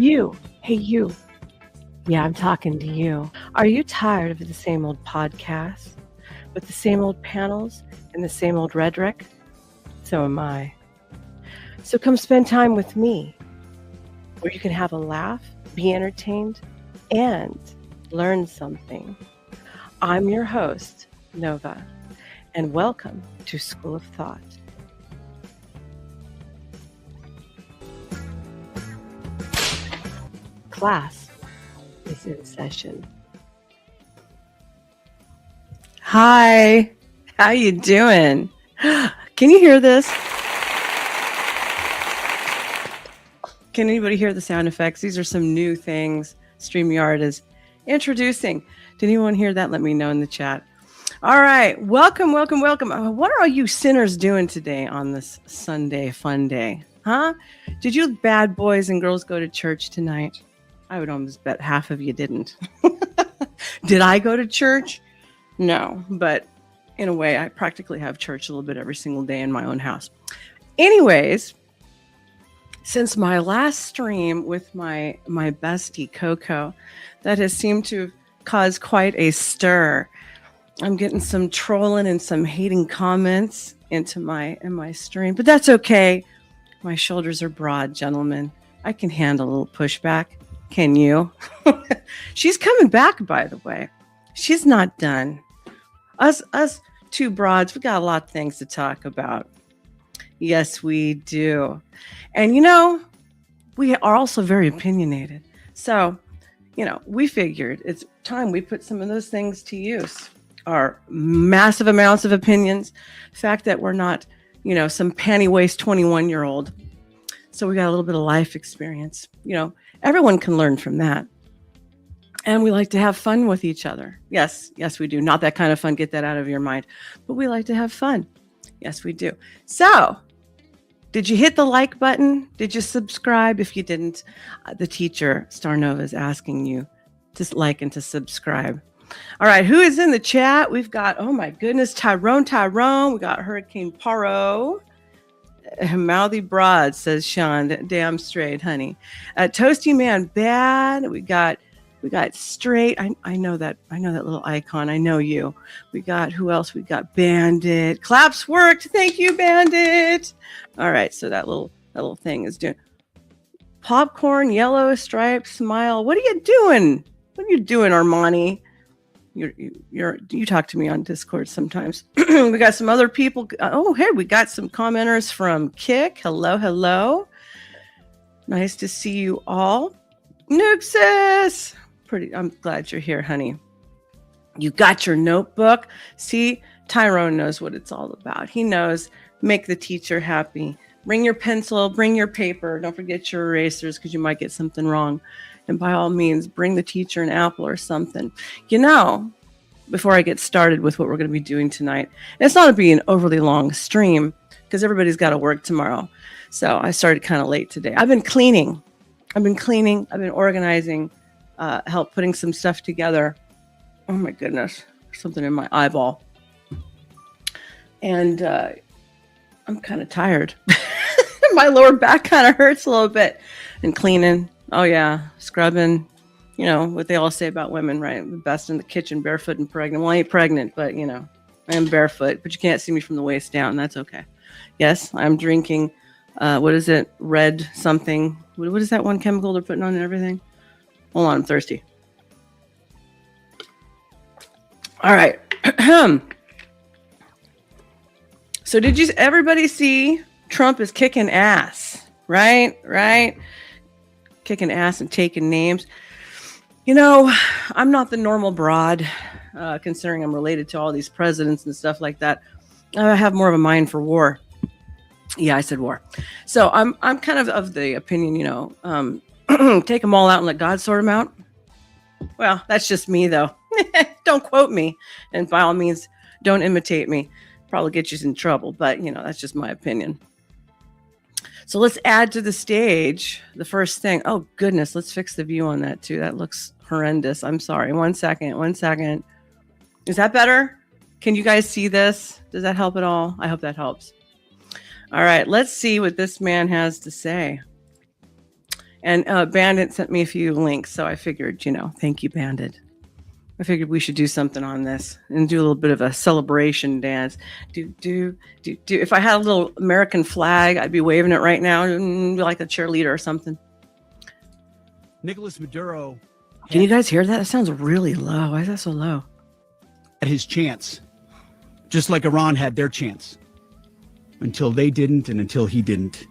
You, hey you. Yeah, I'm talking to you. Are you tired of the same old podcasts with the same old panels and the same old rhetoric? So am I. So come spend time with me, where you can have a laugh, be entertained, and learn something. I'm your host, Nova, and welcome to School of Thought. Class is in session. Hi, how you doing? Can you hear this? Can anybody hear the sound effects? These are some new things StreamYard is introducing. Did anyone hear that? Let me know in the chat. All right, welcome. What are all you sinners doing today on this Sunday fun day? Huh? Did you bad boys and girls go to church tonight? I would almost bet half of you didn't. Did I go to church? No, but in a way, I practically have church a little bit every single day in my own house. Anyways, since my last stream with my bestie, Coco, that has seemed to cause quite a stir. I'm getting some trolling and some hating comments in my stream, but that's okay. My shoulders are broad, gentlemen. I can handle a little pushback. Can you? She's coming back, by the way. She's not done. Us two broads, we got a lot of things to talk about. Yes, we do. And, we are also very opinionated. So, we figured it's time we put some of those things to use. Our massive amounts of opinions. The fact that we're not, some panty waist 21-year-old. So we got a little bit of life experience. Everyone can learn from that. And we like to have fun with each other. Yes, we do. Not that kind of fun. Get that out of your mind. But we like to have fun. Yes, we do. So, did you hit the like button? Did you subscribe? If you didn't, the teacher, Starnova, is asking you to like and to subscribe. All right, who is in the chat? We've got, oh my goodness, Tyrone. We got Hurricane Paro. Mouthy broad, says Sean. Damn straight, honey. Toasty man, bad. We got straight. I know that little icon. I know you. We got, who else? We got Bandit. Claps worked. Thank you, Bandit. All right, so that little thing is doing popcorn, yellow stripe, smile. What are you doing? Armani? You talk to me on Discord sometimes. We got some other people. Oh, hey, we got some commenters from Kick. Hello. Nice to see you all. Nuxus. I'm glad you're here, honey. You got your notebook. See, Tyrone knows what it's all about. He knows, make the teacher happy. Bring your pencil, bring your paper. Don't forget your erasers because you might get something wrong. And by all means, bring the teacher an apple or something. Before I get started with what we're going to be doing tonight, it's not going to be an overly long stream because everybody's got to work tomorrow. So I started kind of late today. I've been cleaning. I've been organizing, help putting some stuff together. Oh my goodness, something in my eyeball. And I'm kind of tired. My lower back kind of hurts a little bit. And cleaning. Oh yeah, scrubbing, what they all say about women, right? The best in the kitchen, barefoot and pregnant. Well, I ain't pregnant, but I am barefoot, but you can't see me from the waist down. That's okay. Yes, I'm drinking, what is it? Red something. What is that one chemical they're putting on and everything? Hold on, I'm thirsty. All right. So did everybody see Trump is kicking ass, right? Kicking ass and taking names. I'm not the normal broad, considering I'm related to all these presidents and stuff like that. I have more of a mind for war. Yeah, I said war. So I'm kind of the opinion, take them all out and let God sort them out. Well, that's just me, though. Don't quote me. And by all means, don't imitate me. Probably get you in trouble. But, that's just my opinion. So let's add to the stage the first thing. Oh, goodness. Let's fix the view on that, too. That looks horrendous. I'm sorry. One second. Is that better? Can you guys see this? Does that help at all? I hope that helps. All right. Let's see what this man has to say. And Bandit sent me a few links, so I figured, thank you, Bandit. I figured we should do something on this and do a little bit of a celebration dance. Do. If I had a little American flag, I'd be waving it right now, like a cheerleader or something. Nicolás Maduro. Can you guys hear that? It sounds really low. Why is that so low? Had his chance, just like Iran had their chance, until they didn't, and until he didn't.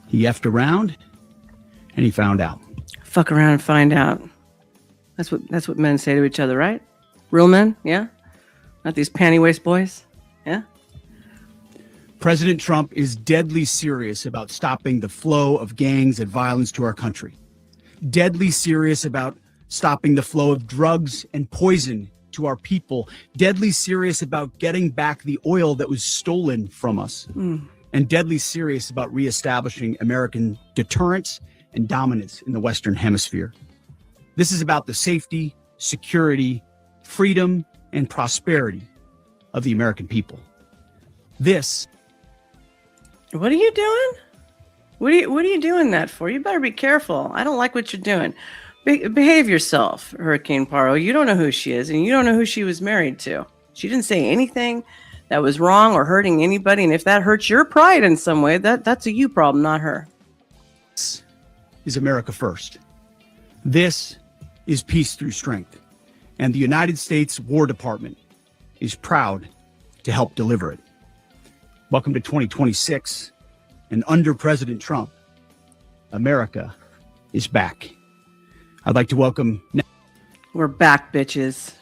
He effed around, and he found out. Fuck around and find out. That's what men say to each other, right? Real men, yeah? Not these panty waist boys, yeah? President Trump is deadly serious about stopping the flow of gangs and violence to our country. Deadly serious about stopping the flow of drugs and poison to our people. Deadly serious about getting back the oil that was stolen from us. And deadly serious about reestablishing American deterrence and dominance in the Western Hemisphere. This is about the safety, security, freedom, and prosperity of the American people. This. What are you doing? What are you doing that for? You better be careful. I don't like what you're doing. Behave yourself, Hurricane Paro. You don't know who she is, and you don't know who she was married to. She didn't say anything that was wrong or hurting anybody, and if that hurts your pride in some way, that's a you problem, not her. This is America first. This is peace through strength, and the United States War Department is proud to help deliver it. Welcome to 2026, and under President Trump, America is back. I'd like to welcome... We're back, bitches.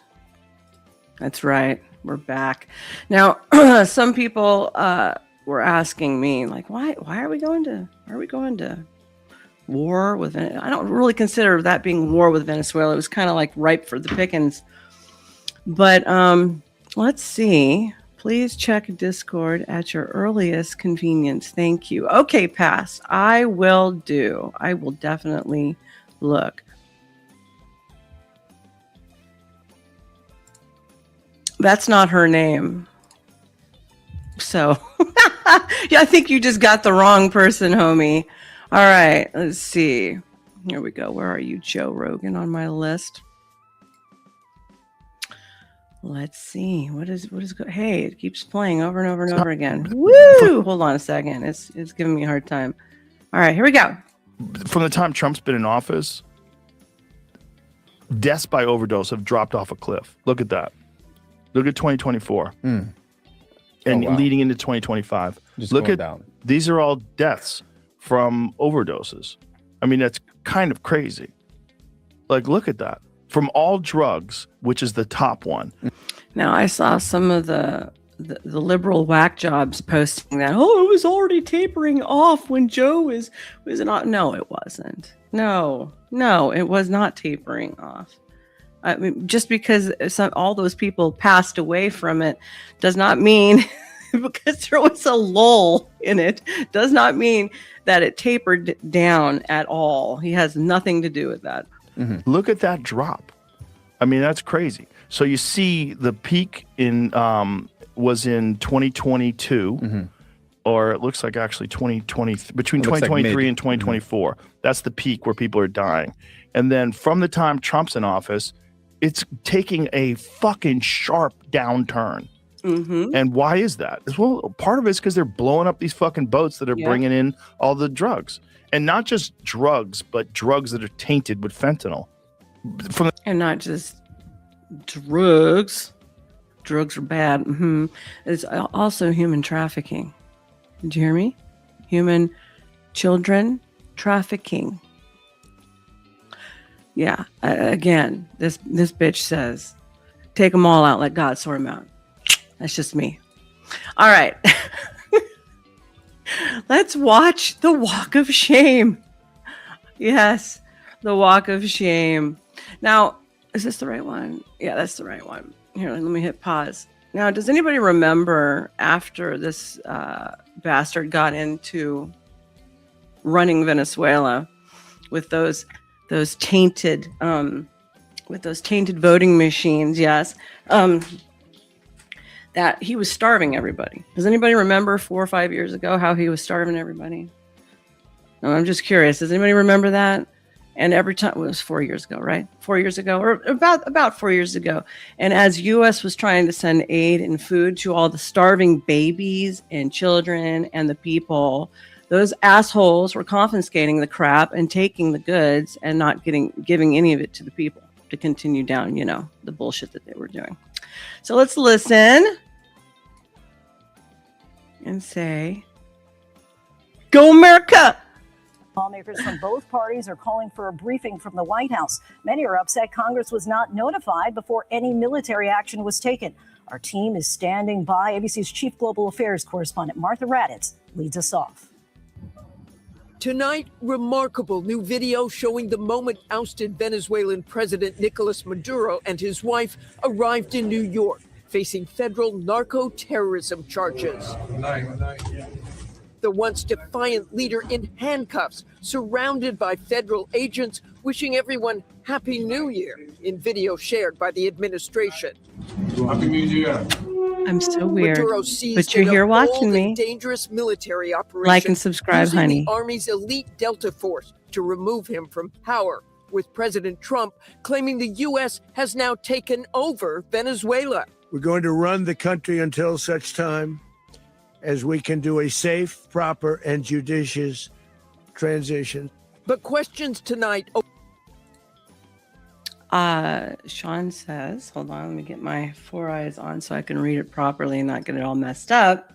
That's right. We're back. Now, some people were asking me, like, why are we going to war with Venezuela? I don't really consider that being war with Venezuela. It was kind of like ripe for the pickings. But let's see. Please check Discord at your earliest convenience. Thank you. Okay, pass. I will do. I will definitely look. That's not her name. So, yeah, I think you just got the wrong person, homie. All right, let's see. Here we go. Where are you, Joe Rogan, on my list? Let's see. What is hey, it keeps playing over and over and over again. Woo! Hold on a second. It's giving me a hard time. All right, here we go. From the time Trump's been in office, deaths by overdose have dropped off a cliff. Look at that. Look at 2024 and leading into 2025. Just look at down. These are all deaths from overdoses. I mean, that's kind of crazy. Like, look at that. From all drugs, which is the top one. Now, I saw some of the liberal whack jobs posting that, it was already tapering off when Joe was not. No, it wasn't. No, it was not tapering off. I mean, just because all those people passed away from it does not mean, because there was a lull in it, does not mean that it tapered down at all. He has nothing to do with that. Mm-hmm. Look at that drop. I mean, that's crazy. So you see the peak was in 2022, or it looks like actually 2020, between 2023 and 2024. That's the peak where people are dying. And then from the time Trump's in office, it's taking a fucking sharp downturn. And why is that? Well, part of it is because they're blowing up these fucking boats that are bringing in all the drugs. And not just drugs, but drugs that are tainted with fentanyl. And not just drugs. Drugs are bad. It's also human trafficking. Did you hear me? Human children trafficking. Yeah. Again, this bitch says, take them all out, let God sort them out. That's just me. All right. Let's watch the Walk of Shame. Yes, the Walk of Shame. Now, is this the right one? Yeah, that's the right one. Here, let me hit pause. Now, does anybody remember after this bastard got into running Venezuela with those tainted voting machines? Yes. That he was starving everybody. Does anybody remember 4 or 5 years ago how he was starving everybody? I'm just curious. Does anybody remember that? And every time, it was 4 years ago, right? 4 years ago, or about 4 years ago. And as U.S. was trying to send aid and food to all the starving babies and children and the people, those assholes were confiscating the crap and taking the goods and not giving any of it to the people to continue down, the bullshit that they were doing. So let's listen and say, "Go America!" Lawmakers from both parties are calling for a briefing from the White House. Many are upset Congress was not notified before any military action was taken. Our team is standing by. ABC's chief global affairs correspondent Martha Raddatz leads us off. Tonight, remarkable new video showing the moment ousted Venezuelan President Nicolás Maduro and his wife arrived in New York, facing federal narco-terrorism charges. The once defiant leader in handcuffs, surrounded by federal agents, wishing everyone Happy New Year in video shared by the administration. Happy New Year. I'm so weird, Maduro but you're here watching me. Dangerous military operation. Like and subscribe, using honey. The Army's elite Delta Force to remove him from power, with President Trump claiming the U.S. has now taken over Venezuela. We're going to run the country until such time as we can do a safe, proper, and judicious transition. But questions tonight. Sean says, hold on, let me get my 4 eyes on so I can read it properly and not get it all messed up.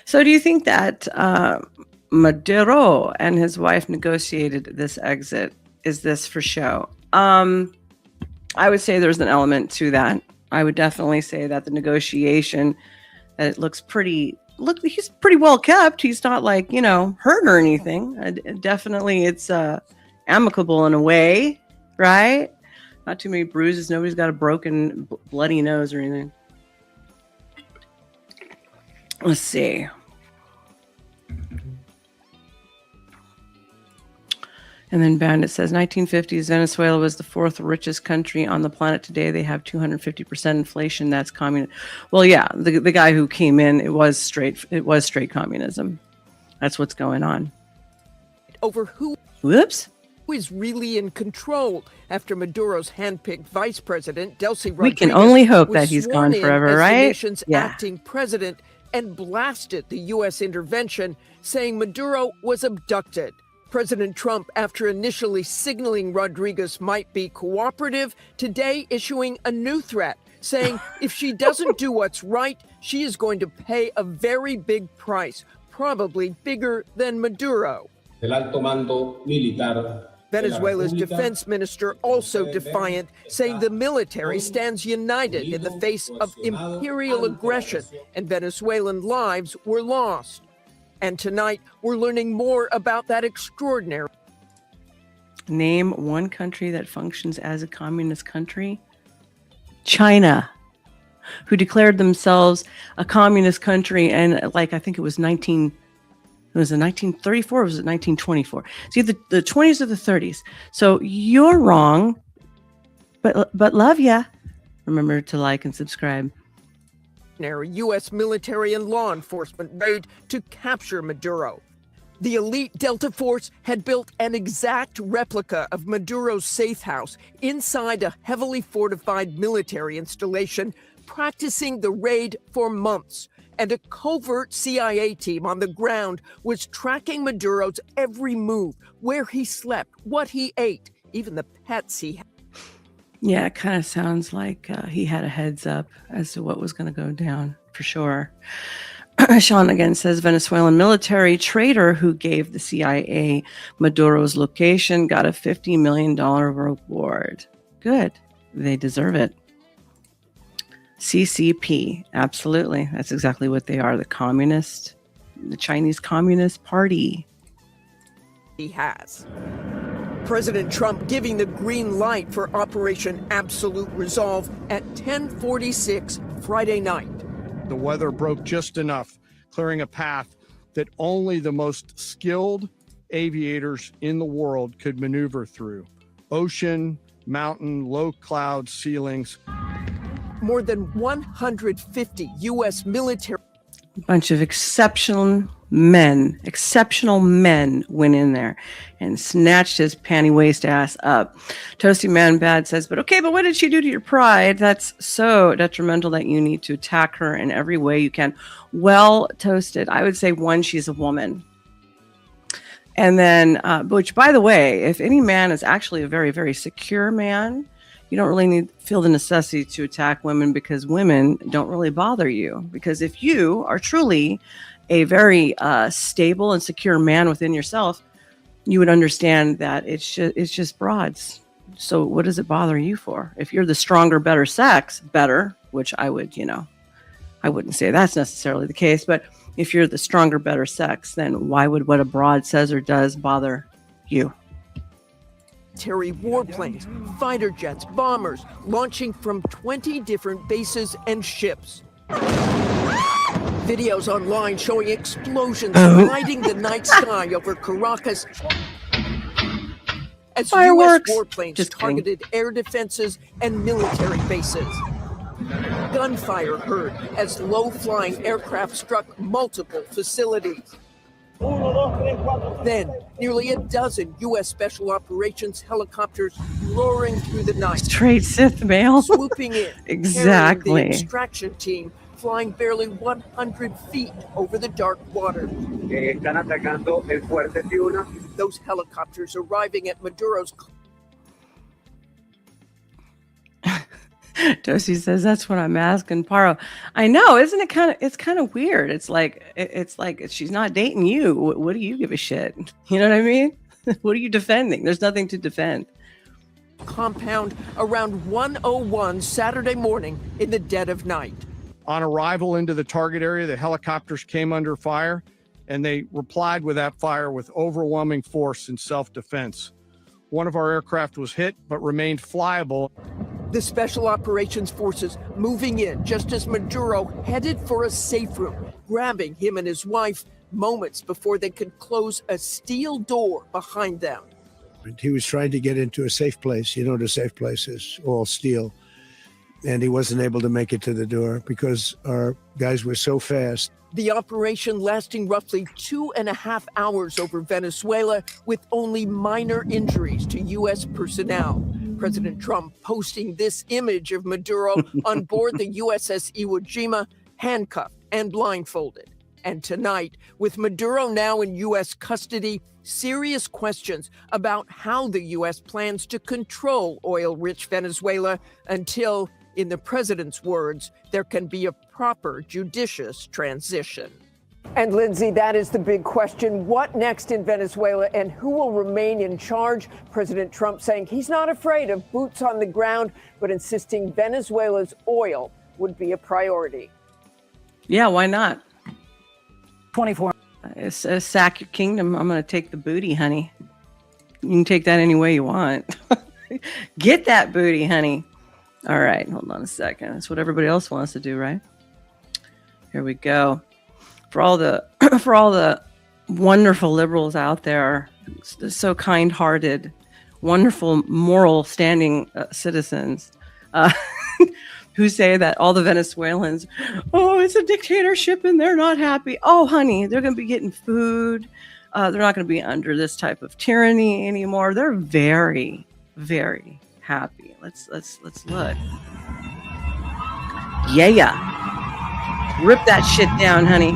So do you think that Maduro and his wife negotiated this exit? Is this for show? I would say there's an element to that. I would definitely say that the negotiation, that it looks pretty, he's pretty well kept. He's not like, hurt or anything. Definitely it's amicable in a way, right? Not too many bruises. Nobody's got a broken, bloody nose or anything. Let's see. And then Bandit says, 1950s, Venezuela was the fourth richest country on the planet. Today, they have 250% inflation. That's communism. Well, yeah, the guy who came in, it was straight communism. That's what's going on. Over who is really in control after Maduro's handpicked vice president, Delcy Rodriguez. We can only hope that he's gone forever, right? The nation's acting president, and blasted the U.S. intervention, saying Maduro was abducted. President Trump, after initially signaling Rodriguez might be cooperative, today issuing a new threat, saying if she doesn't do what's right, she is going to pay a very big price, probably bigger than Maduro. Venezuela's defense minister also defiant, saying the military stands united in the face of imperial aggression and Venezuelan lives were lost. And tonight, we're learning more about that extraordinary. Name one country that functions as a communist country. China, who declared themselves a communist country, and I think it was 1934 or was it 1924? See, the 20s or the 30s. So you're wrong, but love ya. Remember to like and subscribe. U.S. military and law enforcement raid to capture Maduro. The elite Delta Force had built an exact replica of Maduro's safe house inside a heavily fortified military installation, practicing the raid for months. And a covert CIA team on the ground was tracking Maduro's every move, where he slept, what he ate, even the pets he had. Yeah, it kind of sounds like he had a heads up as to what was going to go down, for sure. Sean again says, Venezuelan military traitor who gave the CIA Maduro's location got a $50 million reward. Good. They deserve it. CCP. Absolutely. That's exactly what they are. The Chinese Communist Party. He has. President Trump giving the green light for Operation Absolute Resolve at 10:46 Friday night. The weather broke just enough, clearing a path that only the most skilled aviators in the world could maneuver through. Ocean, mountain, low cloud ceilings. More than 150 U.S. military. A bunch of exceptional men, exceptional men, went in there and snatched his panty waist ass up. Toasty Man Bad says, but what did she do to your pride? That's so detrimental that you need to attack her in every way you can. Well, Toasted, I would say, one, she's a woman. And then, which, by the way, if any man is actually a very, very secure man, you don't really feel the necessity to attack women, because women don't really bother you. Because if you are truly a very stable and secure man within yourself, you would understand that it's just broads. So what does it bother you for? If you're the stronger, better sex, better, which I would, I wouldn't say that's necessarily the case, but if you're the stronger, better sex, then why would what a broad says or does bother you? Military warplanes, fighter jets, bombers launching from 20 different bases and ships. Videos online showing explosions lighting the night sky over Caracas as Fireworks. U.S. warplanes targeted air defenses and military bases. Gunfire heard as low-flying aircraft struck multiple facilities. Then, nearly a dozen U.S. Special Operations helicopters roaring through the night. Straight Sith mail. Swooping in. Exactly. The extraction team flying barely 100 feet over the dark water. Those helicopters arriving at Maduro's. Toasty says, that's what I'm asking Paro. I know, isn't it it's kind of weird. It's like she's not dating you. What do you give a shit? You know what I mean? What are you defending? There's nothing to defend. Compound around 1:01 Saturday morning in the dead of night. On arrival into the target area, the helicopters came under fire, and they replied with that fire with overwhelming force in self-defense. One of our aircraft was hit, but remained flyable. The Special Operations Forces moving in just as Maduro headed for a safe room, grabbing him and his wife moments before they could close a steel door behind them. He was trying to get into a safe place. The safe place is all steel. And he wasn't able to make it to the door because our guys were so fast. The operation lasting roughly 2.5 hours over Venezuela with only minor injuries to U.S. personnel. President Trump posting this image of Maduro on board the USS Iwo Jima, handcuffed and blindfolded. And tonight, with Maduro now in U.S. custody, serious questions about how the U.S. plans to control oil-rich Venezuela until, in the president's words, there can be a proper judicious transition. And Lindsay, that is the big question. What next in Venezuela, and who will remain in charge? President Trump saying he's not afraid of boots on the ground, but insisting Venezuela's oil would be a priority. Yeah, why not? 24. Sack your kingdom. I'm going to take the booty, honey. You can take that any way you want. Get that booty, honey. All right, hold on a second. That's what everybody else wants to do, right? Here we go. For all the wonderful liberals out there, so kind-hearted, wonderful, moral standing citizens who say that all the Venezuelans, it's a dictatorship and they're not happy. Oh, honey, they're going to be getting food. They're not going to be under this type of tyranny anymore. They're very, very happy. Let's look. Yeah. Rip that shit down, honey.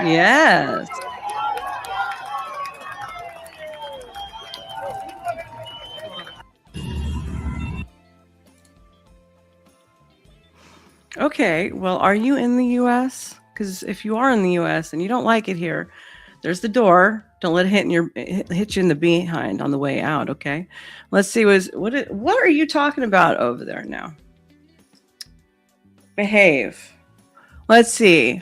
Yes. Okay, well, are you in the U.S.? Because if you are in the U.S. and you don't like it here, there's the door. Don't let it hit you in the behind on the way out. Okay, let's see. What are you talking about over there now? Behave. Let's see.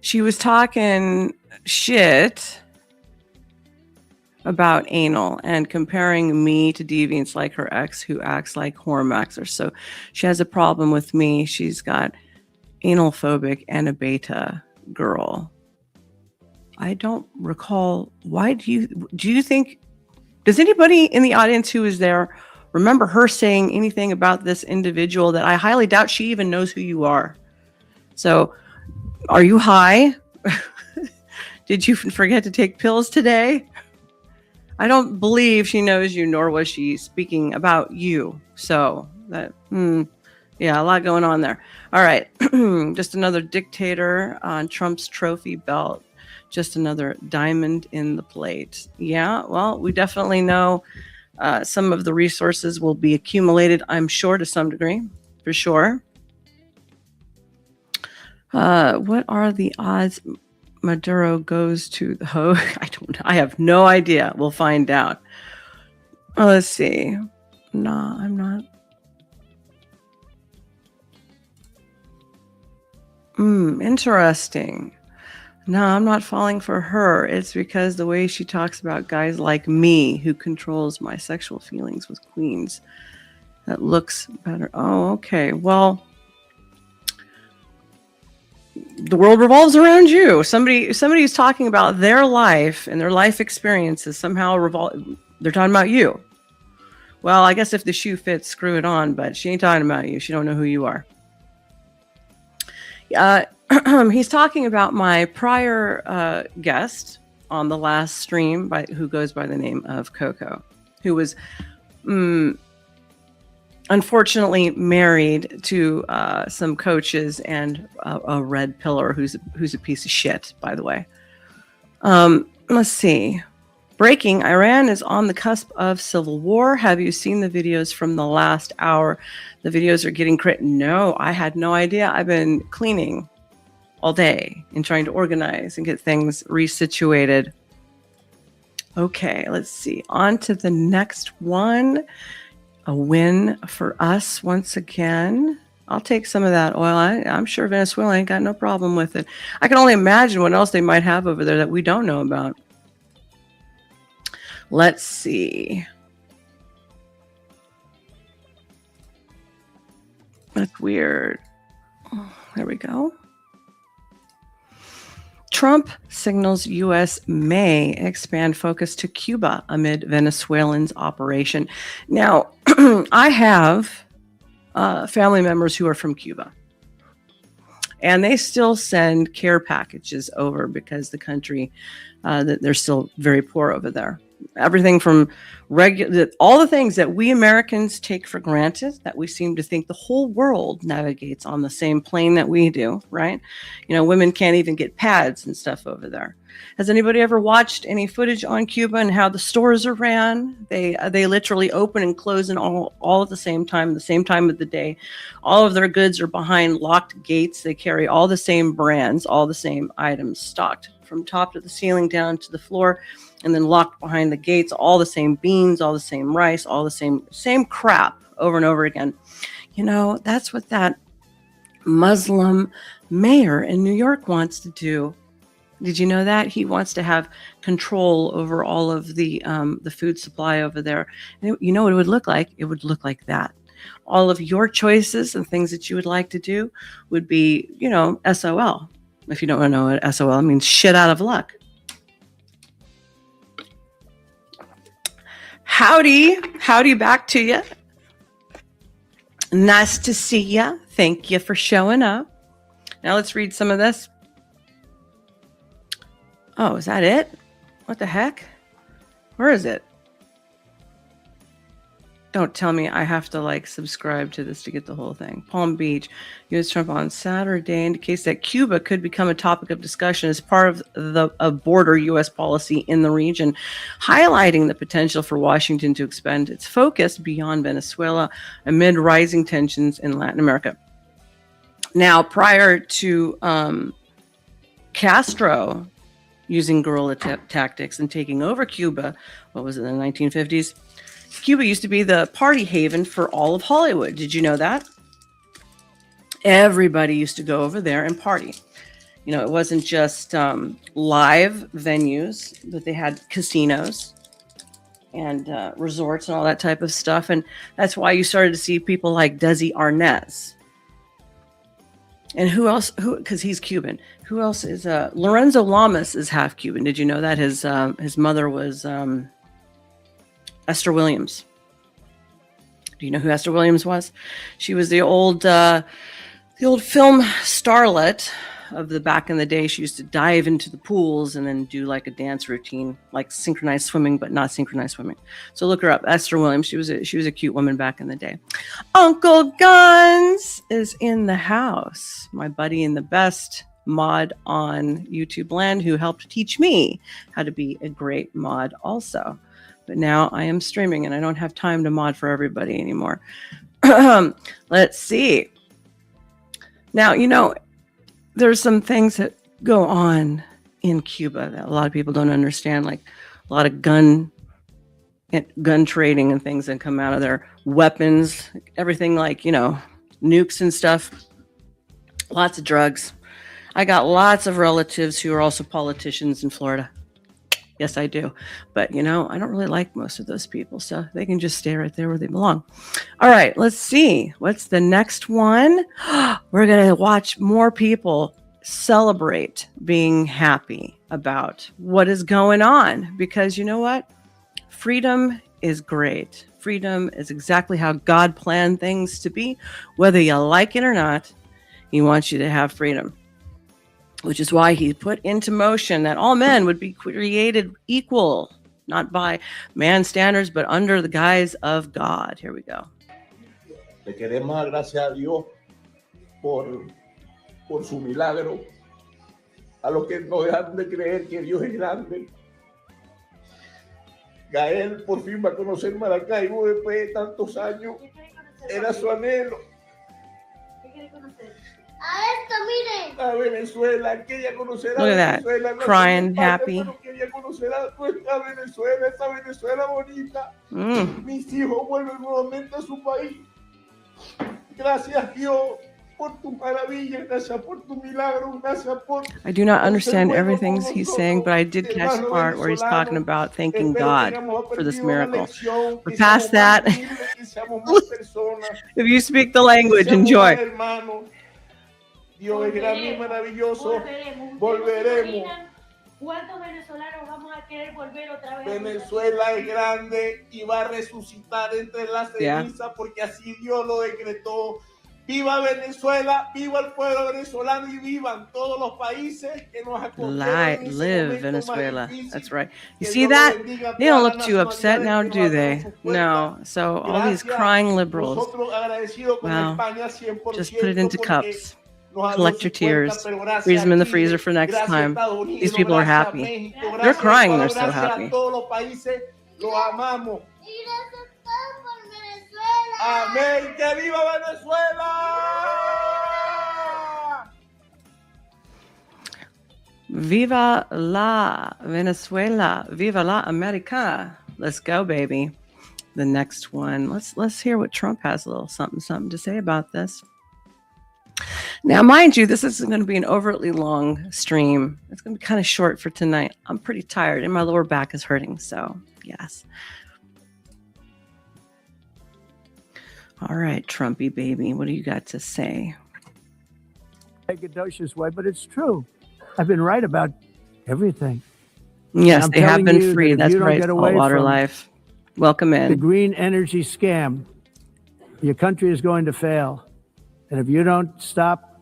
She was talking shit about anal and comparing me to deviants like her ex who acts like whore maxer. So she has a problem with me. She's got anal phobic and a beta girl. I don't recall. Why do you think, does anybody in the audience who is there remember her saying anything about this individual that I highly doubt she even knows who you are? So are you high? Did you forget to take pills today? I don't believe she knows you, nor was she speaking about you. So that, yeah, a lot going on there. All right. Just another dictator on Trump's trophy belt. Just another diamond in the plate. Yeah, well, we definitely know some of the resources will be accumulated, I'm sure, to some degree, for sure. What are the odds Maduro goes to the Hague? I don't know. I have no idea. We'll find out. Let's see. No, I'm not. Interesting. No, I'm not falling for her. It's because the way she talks about guys like me who controls my sexual feelings with queens. That looks better. Oh, okay. Well, the world revolves around you. Somebody's talking about their life and their life experiences somehow they're talking about you. Well, I guess if the shoe fits, screw it on, but she ain't talking about you. She don't know who you are. He's talking about my prior guest on the last stream who goes by the name of Coco, who was unfortunately married to some coaches and a red pillar who's a piece of shit, by the way. Let's see. Breaking, Iran is on the cusp of civil war. Have you seen the videos from the last hour? The videos are getting No, I had no idea. I've been cleaning all day and trying to organize and get things resituated. Okay, let's see. On to the next one. A win for us once again. I'll take some of that oil. I'm sure Venezuela ain't got no problem with it. I can only imagine what else they might have over there that we don't know about. Let's see. That's weird. Oh, there we go. Trump signals U.S. may expand focus to Cuba amid Venezuelans' operation. Now, I have family members who are from Cuba, and they still send care packages over because the country, they're still very poor over there. Everything from all the things that we Americans take for granted, that we seem to think the whole world navigates on the same plane that we do, right? You know, women can't even get pads and stuff over there. Has anybody ever watched any footage on Cuba and how the stores are ran? They literally open and close in all at the same time of the day. All of their goods are behind locked gates. They carry all the same brands, all the same items stocked from top to the ceiling down to the floor, and then locked behind the gates, all the same beans, all the same rice, all the same crap over and over again. You know, that's what that Muslim mayor in New York wants to do. Did you know that? He wants to have control over all of the food supply over there. And you know what it would look like? It would look like that. All of your choices and things that you would like to do would be, you know, SOL. If you don't know what SOL means, shit out of luck. Howdy back to you. Nice to see you. Thank you for showing up. Now let's read some of this. Oh, is that it? What the heck? Where is it? Don't tell me I have to subscribe to this to get the whole thing. Palm Beach, U.S. Trump on Saturday indicates that Cuba could become a topic of discussion as part of a border U.S. policy in the region, highlighting the potential for Washington to expand its focus beyond Venezuela amid rising tensions in Latin America. Now, prior to Castro using guerrilla tactics and taking over Cuba, what was it, in the 1950s? Cuba used to be the party haven for all of Hollywood. Did you know that? Everybody used to go over there and party. You know, it wasn't just live venues, but they had casinos and resorts and all that type of stuff. And that's why you started to see people like Desi Arnaz And who else? Who? Because he's Cuban. Who else is? Lorenzo Lamas is half Cuban. Did you know that his mother was Esther Williams? Do you know who Esther Williams was? She was the old film starlet of the back in the day. She used to dive into the pools and then do like a dance routine, like synchronized swimming, but not synchronized swimming. So look her up, Esther Williams. She was a cute woman back in the day. Uncle Guns is in the house. My buddy and the best mod on YouTube land who helped teach me how to be a great mod also. But now I am streaming and I don't have time to mod for everybody anymore. Let's see. Now, there's some things that go on in Cuba that a lot of people don't understand, like a lot of gun trading and things that come out of their weapons, everything like, nukes and stuff, lots of drugs. I got lots of relatives who are also politicians in Florida. Yes, I do. But, I don't really like most of those people, so they can just stay right there where they belong. All right, let's see. What's the next one? We're going to watch more people celebrate being happy about what is going on. Because you know what? Freedom is great. Freedom is exactly how God planned things to be. Whether you like it or not, He wants you to have freedom. Which is why He put into motion that all men would be created equal, not by man's standards, but under the guise of God. Here we go. Le queremos dar gracias a Dios por su milagro, a los que no dejan de creer que Dios es grande. Gael por fin va a conocer Maracaibo después de tantos años. Era su anhelo. ¿Qué quiere conocer? A esto, miren. A Venezuela, quería conocer a Look at Venezuela. that, crying happy. Pero quería conocer a Venezuela, esa Venezuela bonita. Mis hijos vuelven nuevamente a su país. Gracias, Dios, por tu maravilla, gracias por tu milagro, gracias por... I do not understand everything he's saying, but I did catch the part where he's talking about thanking God for this miracle. But past that, if you speak the language, enjoy. Dios es grande y maravilloso. Volveremos. ¿Cuántos venezolanos vamos a querer volver otra vez? Venezuela es grande y va a resucitar entre las cenizas porque así Dios lo decretó. Viva Venezuela, viva el pueblo venezolano y vivan todos los países que nos acompañan. Live Venezuela. That's right. You see that? They don't look too upset now, do they? No. So all these crying liberals, well, just put it into cups. Collect your tears, freeze them in the freezer for next time. These people are happy. They're crying, they're so happy. Amén, que viva Venezuela. Viva la Venezuela, viva la America. Let's go, baby. The next one. Let's hear what Trump has a little something to say about this. Now, mind you, this isn't going to be an overtly long stream. It's going to be kind of short for tonight. I'm pretty tired and my lower back is hurting. So, yes. All right, Trumpy baby, what do you got to say? Braggadocious way, but it's true. I've been right about everything. Yes, they have been free. That's right, Saltwater Life. Welcome in. The green energy scam. Your country is going to fail. And if you don't stop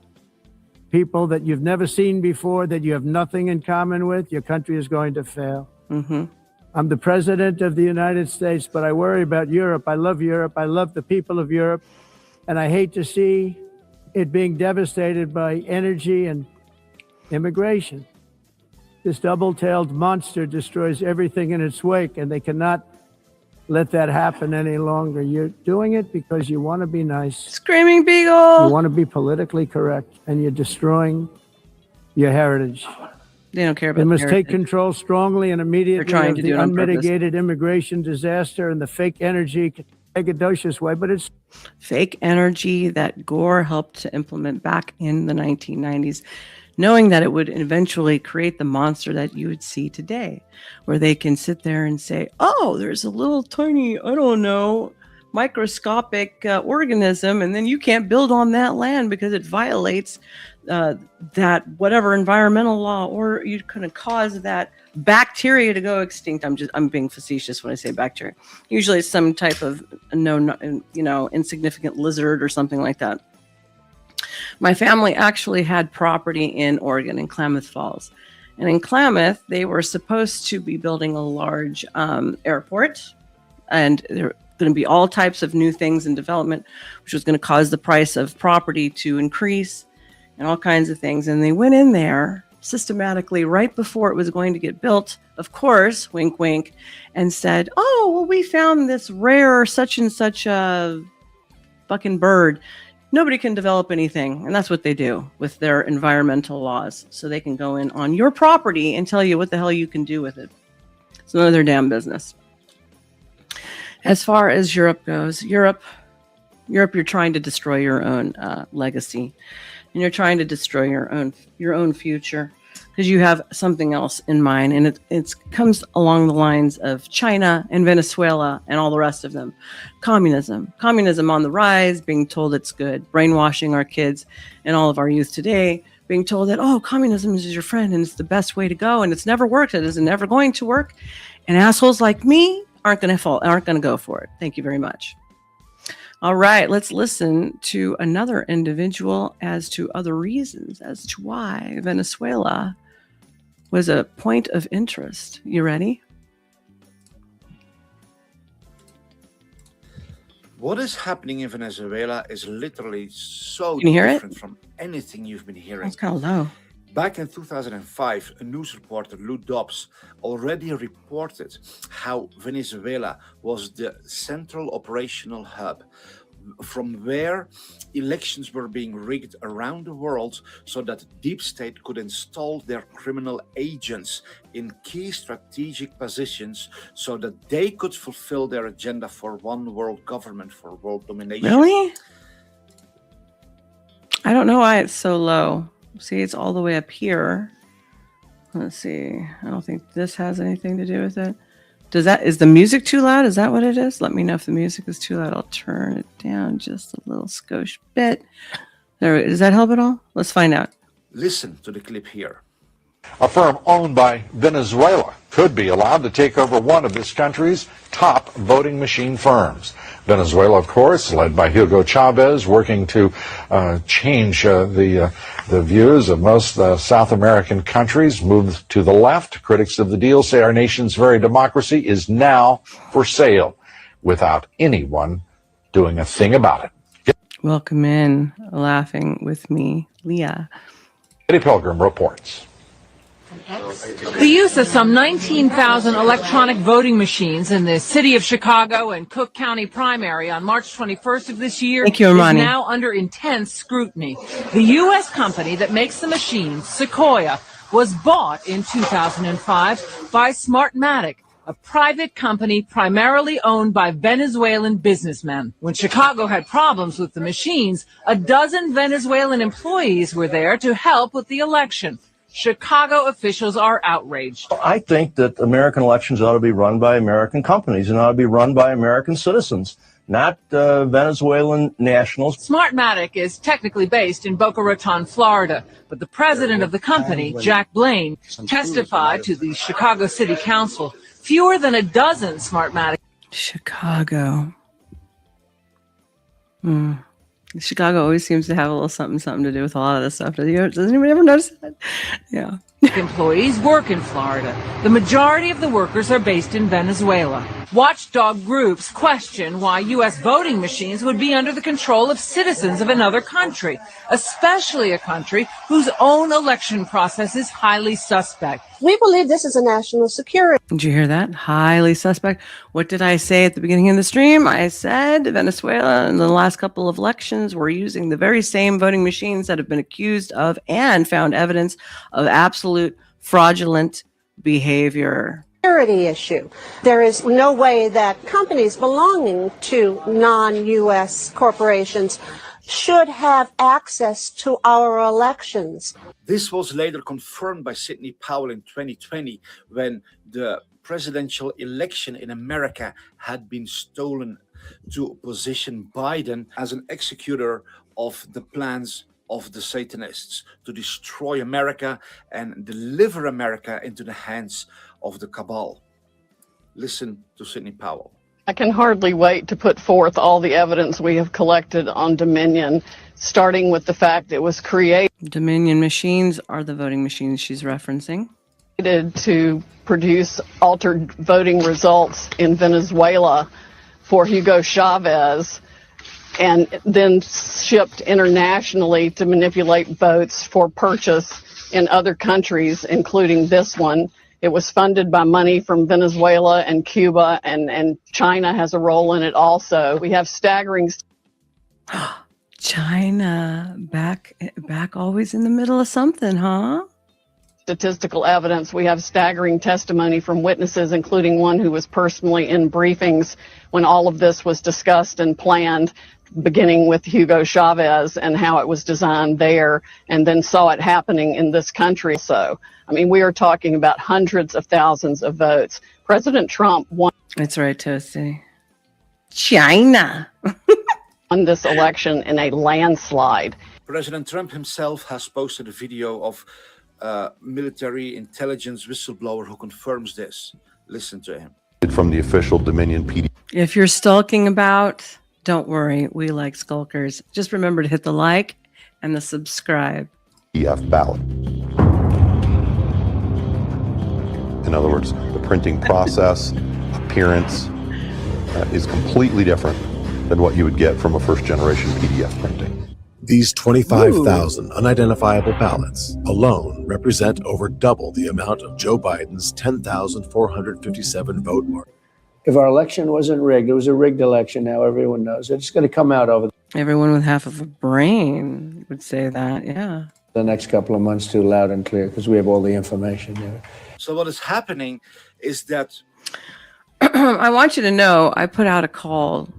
people that you've never seen before, that you have nothing in common with, your country is going to fail. Mm-hmm. I'm the president of the United States, but I worry about Europe. I love Europe. I love the people of Europe. And I hate to see it being devastated by energy and immigration. This double-tailed monster destroys everything in its wake, and they cannot let that happen any longer. You're doing it because you want to be nice. Screaming Beagle! You want to be politically correct, and you're destroying your heritage. They don't care about They must heritage. take control strongly and immediately trying of to the do it on unmitigated immigration disaster and the fake energy, braggadocious way, but it's fake energy that Gore helped to implement back in the 1990s, knowing that it would eventually create the monster that you would see today, where they can sit there and say, oh, there's a little tiny, I don't know, microscopic organism, and then you can't build on that land because it violates that whatever environmental law, or you're going to cause that bacteria to go extinct. I'm being facetious when I say bacteria. Usually it's some type of insignificant lizard or something like that. My family actually had property in Oregon, in Klamath Falls. And in Klamath, they were supposed to be building a large airport, and there were going to be all types of new things in development, which was going to cause the price of property to increase and all kinds of things. And they went in there systematically right before it was going to get built, of course, wink, wink, and said, oh, well, we found this rare such and such a fucking bird. Nobody can develop anything. And that's what they do with their environmental laws. So they can go in on your property and tell you what the hell you can do with it. It's none of their damn business. As far as Europe goes, Europe, you're trying to destroy your own legacy. And you're trying to destroy your own future because you have something else in mind. And it comes along the lines of China and Venezuela and all the rest of them. Communism on the rise, being told it's good, brainwashing our kids and all of our youth today, being told that, oh, communism is your friend and it's the best way to go. And it's never worked. It is never going to work. And assholes like me aren't going to go for it. Thank you very much. All right, let's listen to another individual as to other reasons as to why Venezuela was a point of interest. You ready? What is happening in Venezuela is literally so Can you hear different it? from anything you've been hearing. It's kind of low. Back in 2005, a news reporter, Lou Dobbs, already reported how Venezuela was the central operational hub from where elections were being rigged around the world so that the deep state could install their criminal agents in key strategic positions so that they could fulfill their agenda for one world government, for world domination. Really? I don't know why it's so low. See, it's all the way up here. Let's see. I don't think this has anything to do with it. Is the music too loud? Is that what it is? Let me know if the music is too loud. I'll turn it down just a little skosh bit. There, does that help at all? Let's find out. Listen to the clip here. A firm owned by Venezuela could be allowed to take over one of this country's top voting machine firms. Venezuela, of course, led by Hugo Chavez, working to change the views of most South American countries, move to the left. Critics of the deal say our nation's very democracy is now for sale without anyone doing a thing about it. Welcome in, laughing with me, Leah. Eddie Pilgrim reports. The use of some 19,000 electronic voting machines in the city of Chicago and Cook County primary on March 21st of this year is now under intense scrutiny. The U.S. company that makes the machines, Sequoia, was bought in 2005 by Smartmatic, a private company primarily owned by Venezuelan businessmen. When Chicago had problems with the machines, a dozen Venezuelan employees were there to help with the election. Chicago officials are outraged. I think that American elections ought to be run by American companies and ought to be run by American citizens, not Venezuelan nationals. Smartmatic is technically based in Boca Raton, Florida, but the president of the company, Jack Blaine, testified to the Chicago City Council. Fewer than a dozen Smartmatic. Chicago. Chicago always seems to have a little something to do with a lot of this stuff. Does anybody ever notice that? Yeah. Employees work in Florida. The majority of the workers are based in Venezuela. Watchdog groups question why U.S. voting machines would be under the control of citizens of another country, especially a country whose own election process is highly suspect. We believe this is a national security. Did you hear that? Highly suspect. What did I say at the beginning of the stream? I said Venezuela in the last couple of elections were using the very same voting machines that have been accused of and found evidence of absolute fraudulent behavior. Security issue. There is no way that companies belonging to non-U.S. corporations should have access to our elections. This was later confirmed by Sidney Powell in 2020 when the presidential election in America had been stolen to position Biden as an executor of the plans of the Satanists to destroy America and deliver America into the hands of the cabal. Listen to Sidney Powell. I can hardly wait to put forth all the evidence we have collected on Dominion, starting with the fact it was created. Dominion machines are the voting machines she's referencing. To produce altered voting results in Venezuela for Hugo Chavez, and then shipped internationally to manipulate votes for purchase in other countries, including this one. It was funded by money from Venezuela and Cuba, and China has a role in it also. We have staggering... China, back always in the middle of something, huh? Statistical evidence. We have staggering testimony from witnesses, including one who was personally in briefings when all of this was discussed and planned, beginning with Hugo Chavez and how it was designed there, and then saw it happening in this country. So, I mean, we are talking about hundreds of thousands of votes. President Trump won. That's right, Toasty. China. Won this election in a landslide. President Trump himself has posted a video of military intelligence whistleblower who confirms this. Listen to him. From the official Dominion PD. If you're stalking about, don't worry, we like skulkers. Just remember to hit the like and the subscribe. PDF ballot. In other words, the printing process, appearance is completely different than what you would get from a first-generation PDF printing. These 25,000 unidentifiable ballots alone represent over double the amount of Joe Biden's 10,457 vote mark. If our election wasn't rigged, it was a rigged election now, everyone knows. It's going to come out over Everyone with half of a brain would say that, yeah. the next couple of months too, loud and clear, because we have all the information there. So what is happening is that... I want you to know, I put out a call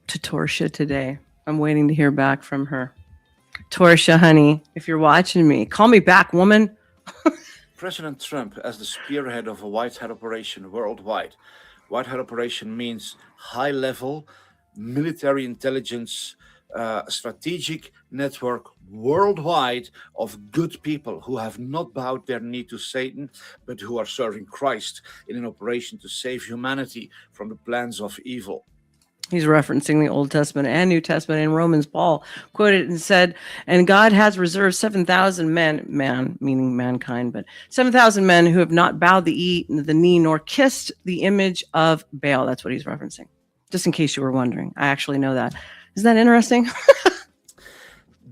to Torsia today. I'm waiting to hear back from her. Torsia, honey, if you're watching me, call me back, woman. President Trump, as the spearhead of a White Hat operation worldwide. White Hat operation means high-level military intelligence, strategic network worldwide of good people who have not bowed their knee to Satan, but who are serving Christ in an operation to save humanity from the plans of evil. He's referencing the Old Testament and New Testament. In Romans, Paul quoted and said, and God has reserved 7,000 men, man, meaning mankind, but 7,000 men who have not bowed the knee nor kissed the image of Baal. That's what he's referencing. Just in case you were wondering. I actually know that. Isn't that interesting?